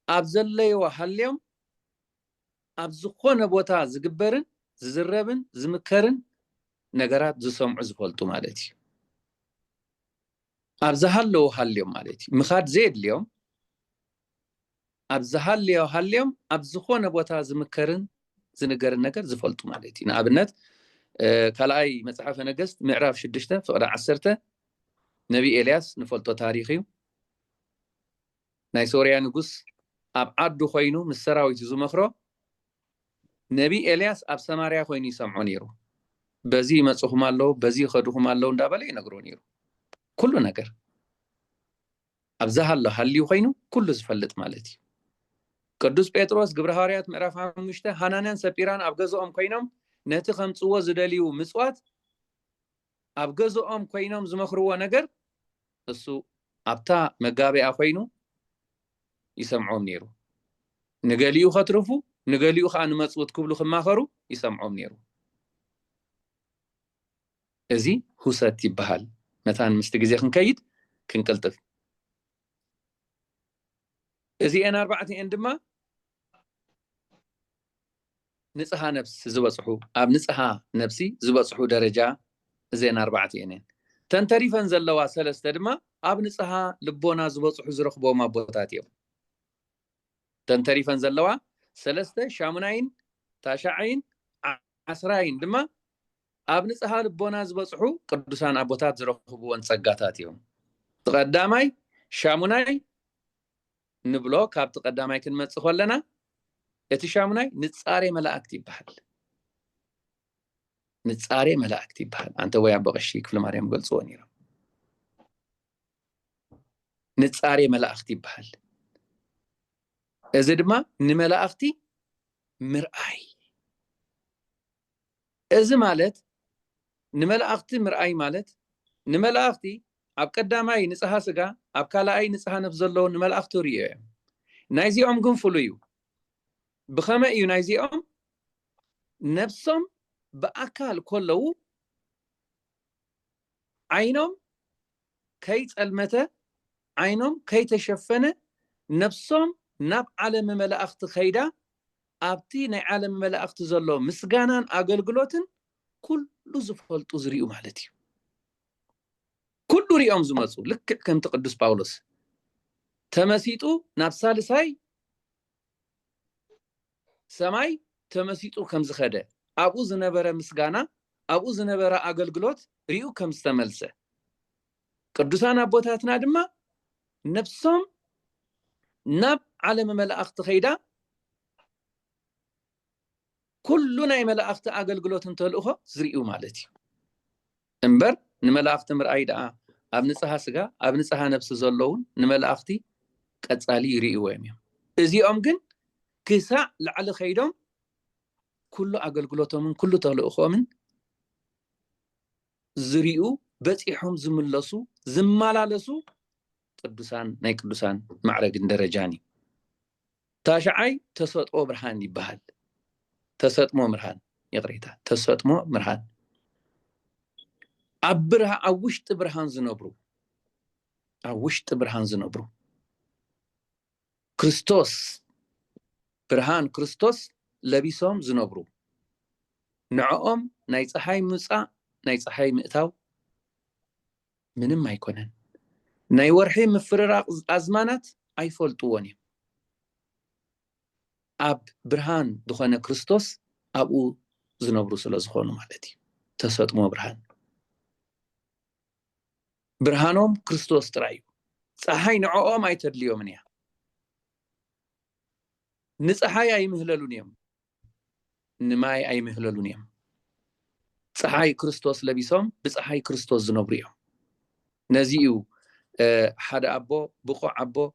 ابزليو حليم ابز خونه بوتا زغبرن ززربن زمكرن ነገራት ዝሰምዑ ዝፈልጡ ማለት እዩ ኣብዛሃለው ሃልዮም ማለት እዩ ምኻድ ዘየድልዮም ኣብዛሃለው ሃልዮም ኣብ ዝኾነ ቦታ ዝምከርን ዝነገርን ነገር ዝፈልጡ ማለት እዩ ንኣብነት ካልኣይ መጽሓፈ ነገሥት ምዕራፍ 6 ፍቅዲ 10 ነቢ ኤልያስ ንፈልጦ ታሪኽ እዩ ናይ ሶርያ ንጉስ ኣብ ዓዱ ኮይኑ ምስ ሰራዊቱ ዝመኽሮ ነቢ ኤልያስ ኣብ ሰማርያ ኮይኑ ይሰምዖ ነይሩ በዚ መጽኹም ኣለው በዚ ኸድኹም ኣለው እንዳበለ ይነግሮ ነይሩ ኩሉ ነገር ኣብዛሃሎ ሃልዩ ኮይኑ ኩሉ ዝፈልጥ ማለት እዩ ቅዱስ ጴጥሮስ ግብረ ሐዋርያት ምዕራፍ 5 ሃናንያን ሰጲራን ኣብ ገዝኦም ኮይኖም ነቲ ከምጽዎ ዝደልዩ ምጽዋት ኣብ ገዝኦም ኮይኖም ዝመኽርዎ ነገር እሱ ኣብታ መጋቢያ ኮይኑ ይሰምዖም ነይሩ ንገሊኡ ኸትርፉ ንገሊኡ ኸ ንመጽውት ክብሉ ክማኸሩ ይሰምዖም ነይሩ እዚ ሁሰት ይበሃል መታን ምስቲ ግዜ ክንከይድ ክንቅልጥፍ እዚአን 4 ድማ ንጽሃ ነፍስ ዝበጽሑ ኣብ ንጽሃ ነፍሲ ዝበጽሑ ደረጃ እዚአን 4 እየን ተንተሪፈን ዘለዋ ሰለስተ ድማ ኣብ ንጽሃ ልቦና ዝበጽሑ ዝረኽቦም ኣቦታት እዮም ተንተሪፈን ዘለዋ ሰለስተ ሻሙናይን ታሻዓይን 10 ድማ ኣብ ንጽሃ ልቦና ዝበጽሑ ቅዱሳን ኣቦታት ዝረኽብዎን ጸጋታት እዮም ተቀዳማይ ሻሙናይ ንብሎ ካብ ተቀዳማይ ክንመጽእ ከለና እቲ ሻሙናይ ንጻሬ መላእክት ይበሃል ንጻሬ መላእክት ይበሃል አንተ ወይ አበቀሺ ክፍለ ማርያም ገልጾ ነይሩ ንጻሬ መላእክት ይበሃል እዚ ድማ ንመላእክቲ ምርአይ እዚ ማለት ንመላእክቲ ምርአይ ማለት ንመላእክቲ ኣብ ቀዳማይ ንጽሃ ስጋ ኣብ ካልኣይ ንጽሃ ነፍስ ዘለዎ ንመላእክቲ ርእዮም ናይዚኦም ግን ፍሉይ እዩ ብኸመይ እዩ ናይዚኦም ነፍሶም በአካል ኮለው عينهم كي تلمته عينهم كي تشفنه نفسهم ناب عالم ملائكت خيدا أبتي ناي عالم ملائكت زلو مسجانان أقلقلوتن كل زفلت زريو مالتي كل ريوم زمصو لك كم تقدس باولس تمسيتو ناب سالساي سماي تمسيتو كم زخده أبو زنبرة مسجانا أبو زنبرة أقلقلوت ريو كم استملسه قدسان أبوتاتنا دما نفسهم ناب عالم ملائكت خيدا كلنا ملائكت أقلقلوت انتلقوها زريو مالتي امبر نملائكت مرأي دعا أبنصها سقا أبنصها نفس زلون نملائكتي قصالي يريو يميم ازيهم ግን كساع لعل خيدهم كله أقلقلوتهم كله تلقوهم زريو بصيحهم زملسو زمالالسو قدسان ناي قدسان معرግ درجاني تاشعي تسطو برهان يبحال تسطمو مرهان يقريتا تسطمو مرهان أبرها أوشت برهان زنبرو أوشت برهان زنبرو كريستوس برهان كريستوس لبيسهم زنبرو نعقم ناي صحاي مصا ناي صحاي مئتاو منم ما يكونن ناي ورحي مفرراق أزمانات أيفولطوني أب برهان دخانة كريستوس أبو زنبرو سلازخونو مالتي تسطمو برهان برهانهم كريستوس ترايو صحاي نعقم أيتدليو منيا نصحاي أي مهللون يم نماي أي مهللون يم صحاي كريستوس لبيسهم بصحاي كريستوس زنبريو نزيو حدا أبو بقو أبو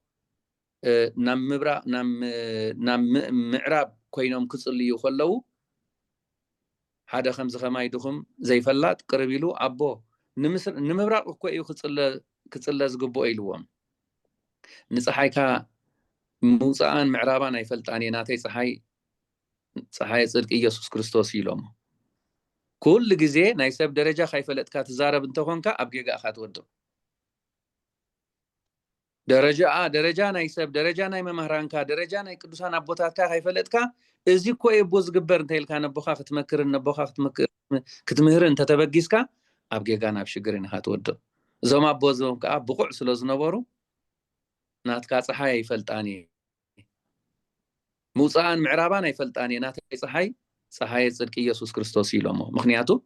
نام مبرا نام معراب كوينهم كصليو خلو حدا خمس خماي دخم زي فلات قربيلو أبو نمبرا كويو كصل زقبو إيلوهم نصحاي كا موسان معرابان أي فلتاني ناتي صحاي صدق إيسوس كريستوس يلوم كل جزء نايسب درجة خايفلت كات زارب انتخونك أبجيجا أخات ودو درجة نايسب درجة ناي مهرانكا درجة ناي كدوسان أبوتاتكا خايفلتك إزي كوي بوز جبر انتهيل كان بخا ختمكر كتمهر انت تبجيسكا أبجيجا نابشجرين أخات ودو زما بوزهم كا بقع سلوز نبارو ناتكا صحاي فلتاني موسان معرابان أي فلتاني ناتي صحاي صدق إيسوس كريستوس يلومو مخنياتو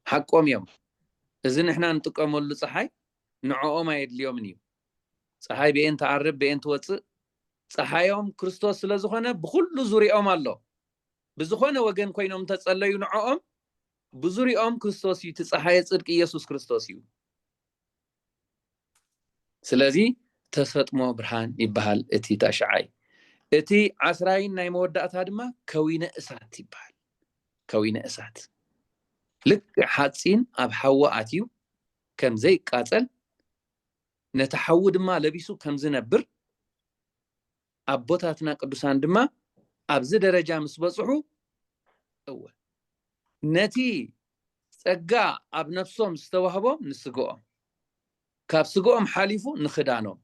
حقهم يوم إذن إحنا نتقامل لصحاي نعوما يدليوم نيو صحاي بين تعرب بين توصي صحايهم كريستوس لزخونه بكل زوريهم الله بزخونه وجن كوينهم تصليو نعوم بزوريهم كريستوس يتصحاي صدق إيسوس كريستوس يو سلازي تسطمو برهان يبحال اتي تاشعاي اتي عسراين ناي مودات هادما كوينه اسات يبحال كوينه اسات لك حاتين اب حوااتيو كم زي قاتل نتحود ما لبيسو كم زنبر أبوتاتنا قدسان دما أبز درجة مسبصحو أول نتي سقا أب نفسهم استوهبهم نسقوهم كاب سقوهم حاليفو نخدانهم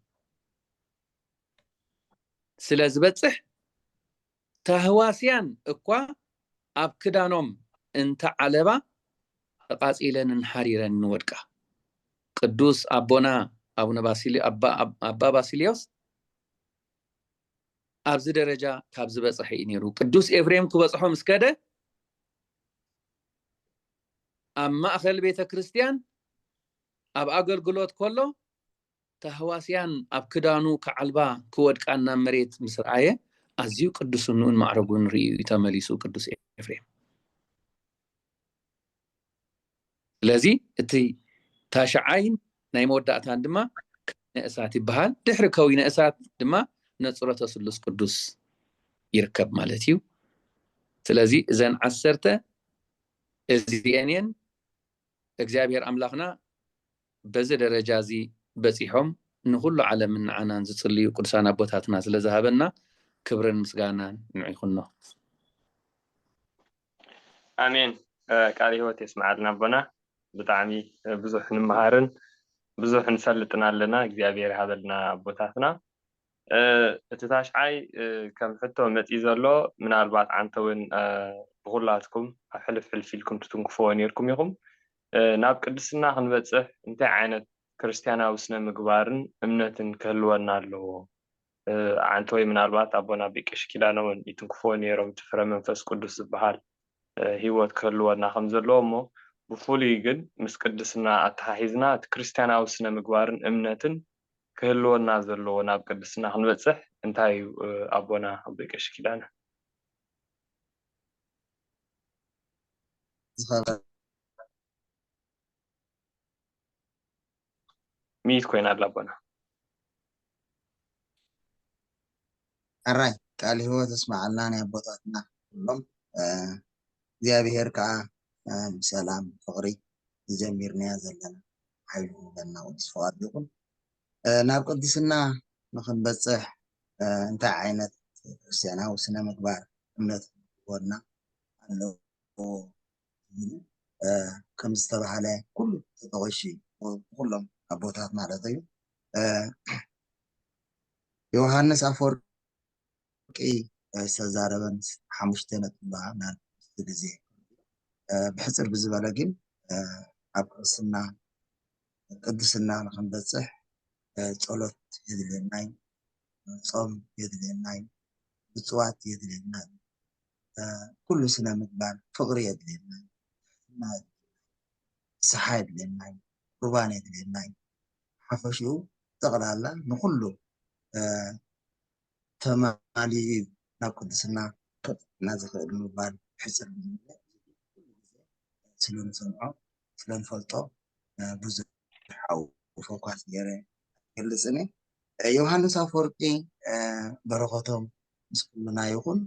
سلازبتصح تهواسيان اقوا أب كدانهم انت علبا قاسيلن نحريرن نودقا قدوس أبونا أبونا باسيلي أبا باسيليوس أبز درجة كابز بصحي نيرو قدوس إفريم كبصحو مسكده أما أخل بيت كريستيان أب أقلقلوت كله تهواسيان أب كدانو كعلبا كودقانا مريت مسرعية أزيو قدوس نون معرقون ريو يتمليسو قدوس إفريم لذي اتي تاشعين ناي موداتان دما نأسات يبهال دحر كوي نأسات دما نصرة سلس قدوس يركب مالتيو سلازي إذن عسرته إزيانين እግዚአብሔር አምላኽና በዚ ደረጃ እዚ በፂሖም ንኹሉ ዓለም ንዓና ዝጽልዩ ቅዱሳን አቦታትና ስለዝሃበና ክብርን ምስጋናን ንዕይኹኖ አሜን ቃል ሕይወት ይስማዓልና አቦና ብጣዕሚ ብዙሕ ንምሃርን ብዙሕ ንሰልጥን ኣለና እግዚኣብሔር ሃበልና ኣቦታትና እቲ ታሽዓይ ከም ሕቶ መፂ ዘሎ ምናልባት ዓንተ እውን ብኩላትኩም ኣብ ሕልፍ ሕልፍ ኢልኩም ትትንክፍዎ ነርኩም ኢኹም ናብ ቅድስና ክንበፅሕ እንታይ ዓይነት ክርስትያናዊ ስነ ምግባርን እምነትን ክህልወና ኣለዎ ዓንተ ወይ ምናልባት ኣቦና ቢቀሽ ኪዳነ እውን ይትንክፍዎ ነይሮም እቲ ፍረ መንፈስ ቅዱስ ዝበሃል ሂወት ክህልወና ከም ዘለዎ እሞ ብፍሉይ ግን ምስ ቅድስና ኣተሓሒዝና እቲ ክርስትያናዊ ስነ ምግባርን እምነትን ክህልወና ዘለዎ ናብ ቅድስና ክንበፅሕ እንታይ እዩ ኣቦና ቢቀሽ ኪዳነ ሚት ኮይና ኣላ ኣቦና ኣራይ ቃል ህይወት እስማዓልና ናይ ኣቦታትና ኩሎም እግዚኣብሔር ከዓ ሰላም ፍቅሪ ዝጀሚርናያ ዘለና ሓይሉ ለና ቅዱስ ፍቃድ ይኹን ናብ ቅድስና ንክንበፅሕ እንታይ ዓይነት ክርስትያናዊ ስነ ምግባር እምነት ክህልወና ኣለዎ ከም ዝተባሃለ ኩሉ ተጠቂሱ ኩሎም ኣቦታት ማለት እዩ ዮሃንስ ኣፈወርቂ ዝተዛረበን 5 ነጥቢ ናብ ግዜ ብሕፅር ብዝበለ ግን ኣብ ክርስትና ቅድስና ንክንበፅሕ ጸሎት የድልየናይ ጾም የድልየናይ ብፅዋት የድልየናይ ኩሉ ስነ ምግባር ፍቅሪ የድልየናይ ንስሓ የድልየናይ ቁርባን የድልየናይ ሓፈሽኡ ጠቕላላ ንኩሉ ተማሊኡ ናብ ቅድስና ክብፅሕና ዝኽእል ምግባር ሕፅር ስለንሰምዖ ስለንፈልጦ ብዙሕ ፎኳስ ገይረ ይገልፅኒ ዮሃንስ ኣፈወርቂ በረኸቶም ምስ ኩሉና ይኹን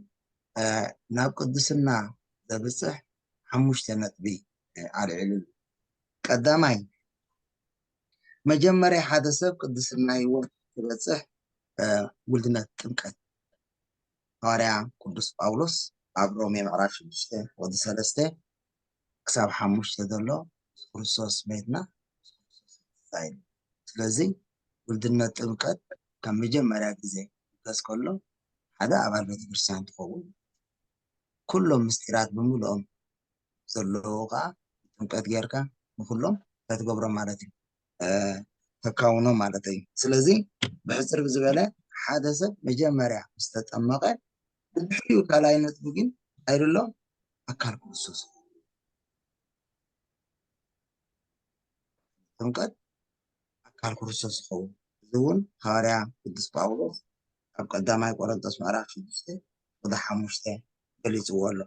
ናብ ቅድስና ዘብፅሕ 5 ነጥቢ ኣልዒሉ ቀዳማይ መጀመርያ ሓደ ሰብ ቅድስና ሂወት ክበፅሕ ውልድነት ጥምቀት ሐዋርያ ቅዱስ ጳውሎስ ኣብ ሮሜ ምዕራፍ 6 ወዲ 3 ክሳብ 5 ዘሎ ክርስቶስ ቤትና ስለዚ ውልድነት ጥምቀት ከም መጀመርያ ግዜ ክገዝ ከሎ ሓደ ኣባል ቤተክርስትያን ትኸውን ኩሎም ምስጢራት ብምልኦም ዘለዎ ከዓ ጥምቀት ጌርካ ንኩሎም ክትገብሮም ማለት እዩ ተካውኖም ማለት እዩ ስለዚ ብሕፅር ብዝበለ ሓደ ሰብ መጀመርያ ዝተጠመቀ ብድሕሪኡ ካልኣይነት ግን ኣይደሎ ኣካል ክርስቶስ ጥምቀት ኣካል ክርስቶስ ይኸውን እዚ እውን ሐዋርያ ቅዱስ ጳውሎስ ኣብ ቀዳማይ ቆሮንቶስ ምዕራፍ 6 ወደ 5 ገሊፅዎ ኣሎ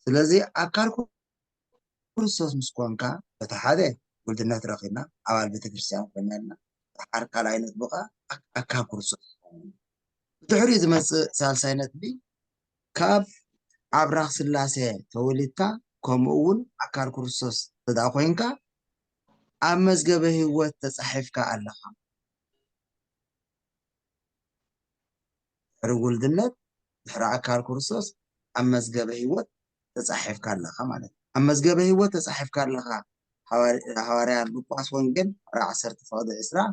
ስለዚ ኣካል ክርስቶስ ምስ ኮንካ በቲ ሓደ ውልድነት ረኺብና ኣባል ቤተክርስትያን ኮይና ሓር ካልኣይነት በቃ ኣካል ክርስቶስ ብድሕሪኡ ዝመፅእ ሳልሳይነት ካብ ኣብራኽ ስላሴ ተወሊድካ ከምኡ እውን ኣካል ክርስቶስ ተዳ ኮይንካ ኣብ መዝገበ ሂወት ተፃሒፍካ ኣለኻ ድሕሪ ውልድነት ድሕሪ ኣካል ክርስቶስ ኣብ መዝገበ ሂወት ተፃሒፍካ ኣለኻ ማለት እዩ ኣብ መዝገበ ሂወት ተፃሒፍካ ኣለኻ ሐዋርያ ሉቃስ ወንጌል 10:20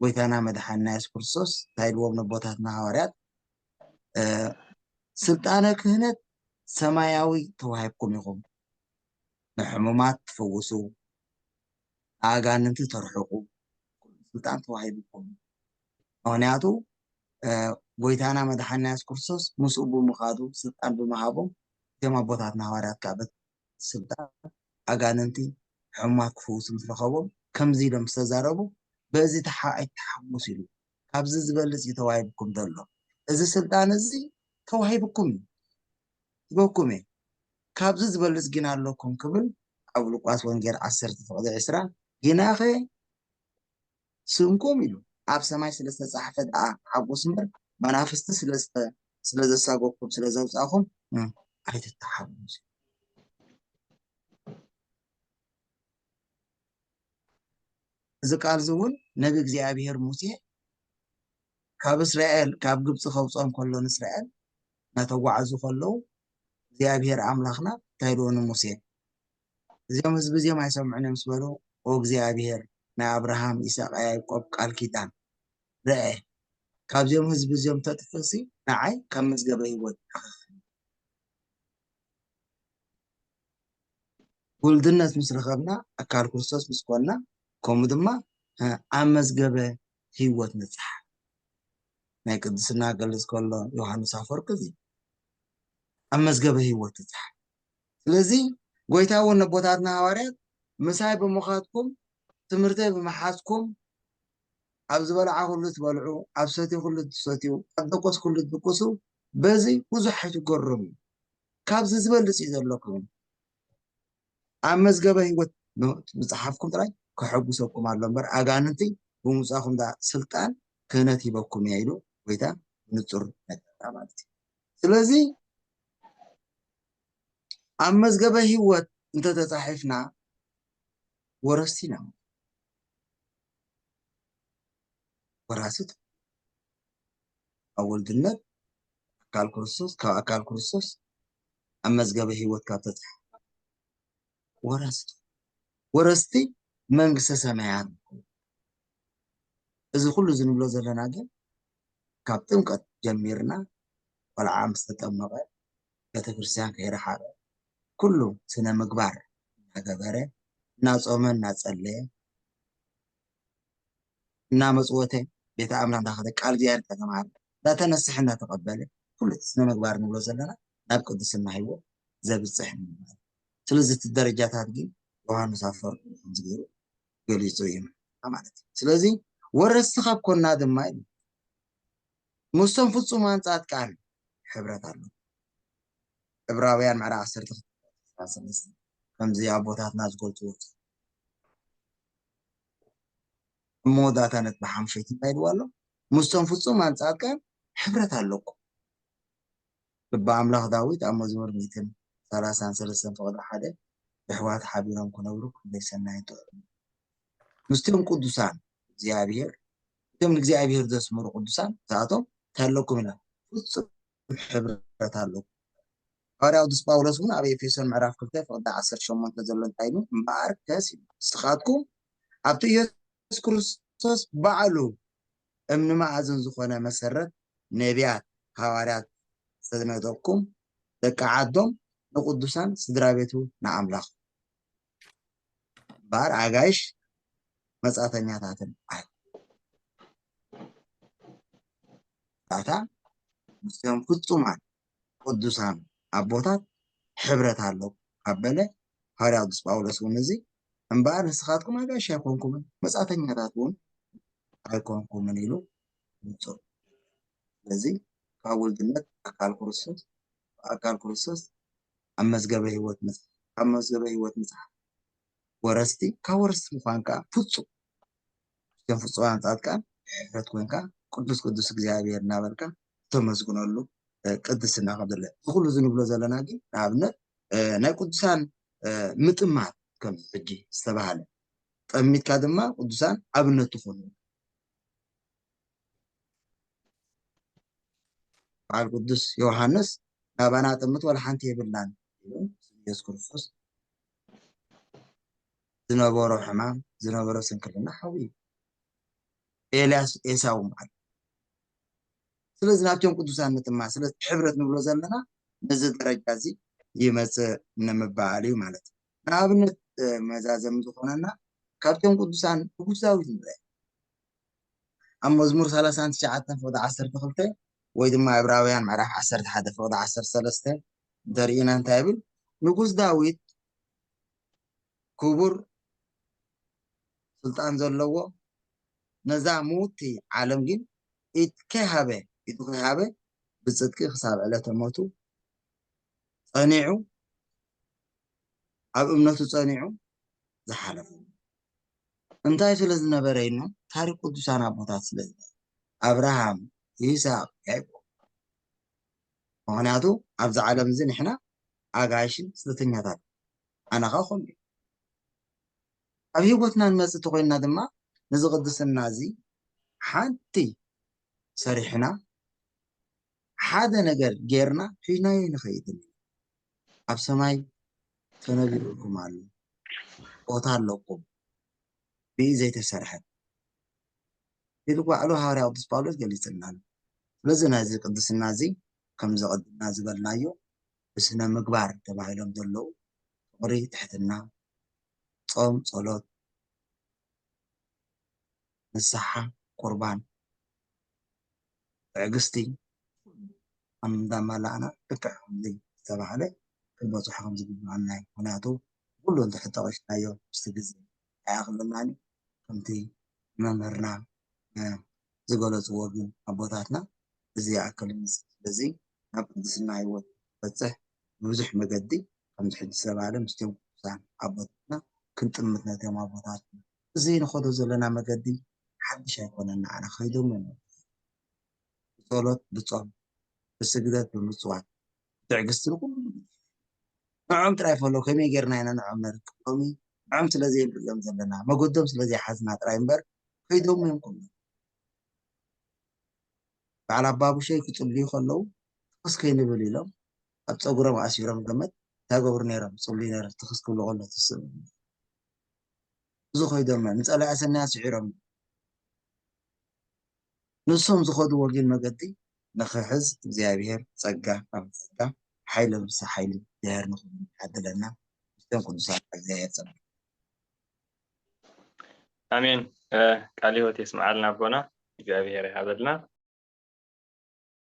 ጎይታና መድሓኒና ኢየሱስ ክርስቶስ ታይልዎም ነቦታትና ሐዋርያት ስልጣነ ክህነት ሰማያዊ ተዋሂብኩም ኢኹም ንሕሙማት ትፈውሱ ኣጋንንቲ ተርሕቁ ስልጣን ተዋሂብኩም ምክንያቱ ጎይታና መድሓኒና ኢየሱስ ክርስቶስ ምስኡ ብምኻዱ ስልጣን ብምሃቦም እቶም ኣቦታትና ሐዋርያት ከዓ ስልጣን ኣጋንንቲ ሕሙማት ክፈውሱ ምትረኸቦም ከምዚ ኢሎም ዝተዛረቡ በዚ ኣይተሓወሱ ኢሉ ካብዚ ዝበልፅ ተዋሂብኩም ዘሎ እዚ ስልጣን እዚ ተዋሂብኩም ይበኩም ካብዚ ዝበልፅ ግን ኣለኩም ክብል ኣብ ሉቃስ ወንጌል 10:20 ግናኸ ስምኩም ኢሉ ኣብ ሰማይ ስለዝተፃሕፈ ደኣ ሓጎስ እምበር መናፍስቲ ስለዘሳጎኩም ስለዘውፃኹም ኣይትተሓወሱ እዚ ቃል እውን ነቢ እግዚኣብሔር ሙሴ ካብ እስራኤል ካብ ግብፂ ከውፅኦም ከሎ ንእስራኤል እናተጓዓዙ ከለዉ እግዚኣብሔር ኣምላኽና እንታይ ኢልዎ ንሙሴ እዚኦም ህዝቢ እዚኦም ኣይሰምዑን ምስ በሉ እግዚአብሔር ናይ አብርሃም ይስሐቅ ያዕቆብ ቃል ኪዳን ረአ ካብዚኦም ህዝቢ እዚኦም ተጥፍሲ ንዓይ ካብ መዝገበ ህይወት ውልድነት ምስ ረኸብና ኣካል ክርስቶስ ምስ ኮንና ከምኡ ድማ ኣብ መዝገበ ህይወት ንፅሓፍ ናይ ቅድስና ገልጽ ከሎ ዮሃንስ አፈወርቅ እዚ ኣብ መዝገበ ህይወት ንፅሓፍ ስለዚ ጎይታ እውን ቦታትና ሐዋርያት ምሳይ ብምኻትኩም ትምህርተይ ብምሓዝኩም ኣብ ዝበልዓ ኩሉ ትበልዑ ኣብ ሰትዩ ኩሉ ትሰትዩ ኣብ ደቆስ ኩሉ ትድቁሱ በዚ ብዙሕ ኣይትገረሙ ካብዚ ዝበልፅ እዩ ዘለኩም ኣብ መዝገበ ህይወት ምፅሓፍኩም ጥራይ ክሕጉሰኩም ኣሎ እምበር ኣጋንንቲ ብምውፃኹም ስልጣን ክህነት ሂበኩም እያ ኢሉ ጎይታ ንፁር ነገራ ማለት እዩ ስለዚ ኣብ መዝገበ ህይወት እንተተፃሒፍና ወረስቲና ወራስት ኣብ ወልድነት ኣካል ክርስቶስ ካብ ኣካል ክርስቶስ ኣብ መዝገበ ህይወት ካብ ተፃሒፍ ወረስቲ መንግስተ ሰማያት እዚ ኩሉ ዝንብሎ ዘለና ግን ካብ ጥምቀት ጀሚርና ቆልዓ ምስ ተጠመቀ ቤተክርስትያን ከይረሓቀ ኩሉ ስነ ምግባር እናገበረ እናፆመ እናፀለየ እናመፅወተ ቤተ ኣምላክ እንዳኸደ ቃል እግዚአብሔር እናተማሃረ እናተነስሐ እናተቀበለ ኩሉ ስነ ምግባር ንብሎ ዘለና ናብ ቅድስና ህይወት ዘብፅሕ ማለት ስለዚ እቲ ደረጃታት ግን ዮሃንስ አፈወርቅ ዝገይሩ ገሊፁ እዩ ማለት እዩ ስለዚ ወረስቲ ካብ ኮና ድማ ኢሉ ምስቶም ፍፁማን ጻድቃን ሕብረት ኣሎ ዕብራውያን ምዕራፍ 13 ከምዚ ኣቦታትና ዝገልፅዎ ሞዳታነት ብሓምሸይቲ ባይድዋ ኣሎ ምስቶም ፍፁማን ጻድቃን ሕብረት ኣለኩም ልበ ኣምላኽ ዳዊት ኣብ መዝሙር 133 ፍቅዲ 1 ብሕዋት ሓቢሮም ክነብሩ ክንደይ ሰናይ እንትኾኑ ምስቶም ቅዱሳን እግዚአብሔር እቶም እግዚአብሔር ዘስምሩ ቅዱሳን ዛቶም ታለኩም ኢልና ፍፁም ሕብረት ኣለኩም ሐዋርያው ቅዱስ ጳውሎስ እውን ኣብ ኤፌሶን ምዕራፍ 2 ፍቅዲ 18 ዘሎ እንታይ ነው እምበኣር ከስ ንስኻትኩም ኣብቲ ኢየሱስ ክርስቶስ ባዕሉ እምኒ ማዕዘን ዝኾነ መሰረት ነቢያት ሐዋርያት ዝተመደብኩም ደቂ ዓዶም ንቅዱሳን ስድራ ቤቱ ንኣምላኽ ባር ኣጋይሽ መጻተኛታትን ኣይ ታታ ምስቶም ፍጹማን ቅዱሳን ኣቦታት ሕብረት ኣለዎ ኣበለ ሐዋርያው ቅዱስ ጳውሎስ እውን እዚ እምበኣር ንስኻትኩም ኣጋይሽ ኣይኮንኩምን መጻተኛታት እውን ኣይኮንኩምን ኢሉ ንጹር ስለዚ ካብ ውልድነት ኣካል ክርስቶስ ኣብ መዝገበ ህይወት ምፅሓፍ ወረስቲ ካብ ወረስቲ ምዃንካ ፍፁም እቶም ፍፁማን ጻድቃን ሕብረት ኮንካ ቅዱስ ቅዱስ እግዚአብሔር እናበልካ ተመስግነሉ ቅድስና ከም ዘሎ ኩሉ ዝንብሎ ዘለና ግን ንኣብነት ናይ ቅዱሳን ምጥማት ከም ሕጂ ዝተባሃለ ጠሚትካ ድማ ቅዱሳን ኣብነት ትኾኑ በዓል ቅዱስ ዮሃንስ ናባና ጥምት ወላ ሓንቲ የብላን ኢየሱስ ክርስቶስ ዝነበሮ ሕማም ዝነበሮ ስንክልና ሓዊ ኤልያስ ኤሳው ማለት ስለዚ ናብቶም ቅዱሳን ምጥማት ስለዚ ሕብረት ንብሎ ዘለና ነዚ ደረጃ እዚ ይመፅእ ንምባል እዩ ማለት እዩ ንኣብነት መዛዘም ዝኾነና ካብቶም ቅዱሳን ንጉስ ዳዊት ንርኢ ኣብ መዝሙር 39 ፍቅዲ 12 ወይ ድማ ዕብራውያን ምዕራፍ 11 ፍቅዲ 13 ዘርእየና እንታይ ይብል ንጉስ ዳዊት ክቡር ስልጣን ዘለዎ ነዛ ሙቲ ዓለም ግን ኢትከሃበ ብጽድቂ ክሳብ ዕለተ ሞቱ ጸኒዑ ኣብ እምነቱ ጸኒዑ ዝሓለፈ እንታይ ስለ ዝነበረ ኢልና ታሪክ ቅዱሳን ኣቦታት ስለ ኣብርሃም ይስሐቅ ያዕቆብ ምክንያቱ ኣብዚ ዓለም እዚ ንሕና ኣጋይሽን ስደተኛታት ኣናኻ ኾን ኣብ ሂወትና ንመፅእ ተኮይንና ድማ ነዚ ቅድስና እዚ ሓንቲ ሰሪሕና ሓደ ነገር ጌርና ሒናዮ ንኸይድ ኣብ ሰማይ ተነቢሩኩም ኣሎ ቦታ ኣለኩም ብዘይ ተሰርሐ ኢሉ ባዕሉ ሃዋርያ ቅዱስ ጳውሎስ ገሊፅልና ኣሎ ስለዚ ናዚ ቅድስና እዚ ከም ዘቐድና ዝበልናዮ ብስነ ምግባር ተባሂሎም ዘለዉ ፍቅሪ ትሕትና ጾም ጸሎት ንስሓ ቁርባን ትዕግስቲ ኣምዳማላእና ልክዕ ከምዚ ዝተባሃለ ክንበፅሖ ከም ዝግብአና እዩ ምክንያቱ ኩሉ እንተሕጠቐሽናዮ ምስቲ ግዜ ኣይኣኽለናኒ ከምቲ መምህርና ዝገለፅዎ ግን ኣቦታትና እዚ ይኣክል ይመስል ስለዚ ናብ ቅድስና ሂወት በፅሕ ብብዙሕ መገዲ ከምዚ ሕጂ ዝተባሃለ ምስቶም ቅዱሳን ኣቦታትና ክንጥምት ነቶም ኣቦታትና እዚ ንኸዶ ዘለና መገዲ ሓድሽ ኣይኮነና ኣነ ከይዶም ብጸሎት ብጾም ብስግደት ብምጽዋት ትዕግስቲ ኩሉ ንዖም ጥራይ ፈሎ ከመይ ጌርና ኢና ንዖም ነርክቦም ንዖም ስለዘይንሪኦም ዘለና መገዶም ስለዘይሓዝና ጥራይ እምበር ከይዶም እዮም ኩሉ በዓል ኣባቡሸይ ክጽልዩ ከለዉ ትኽስ ከይንብል ኢሎም ኣብ ፀጉሮም ኣሲሮም ገመድ ታገብሩ ነይሮም ጽልዩ ነይረ ትኽስ ክብሉ ከሎ ትስብ ብዙ ከይዶም ንጸላኢ ሰናያ ስዒሮም ንሶም ዝኸድዎ ግን መገዲ ንኽሕዝ እግዚኣብሔር ጸጋ ኣብ ጸጋ ሓይሊ ምስ ሓይሊ እግዚኣብሔር ንኽዓድለና ምስቶም ቅዱሳት እግዚኣብሔር ጸጋ ኣሜን ቃል ሕይወት የስምዓልና ኣቦና እግዚኣብሔር ይሃበልና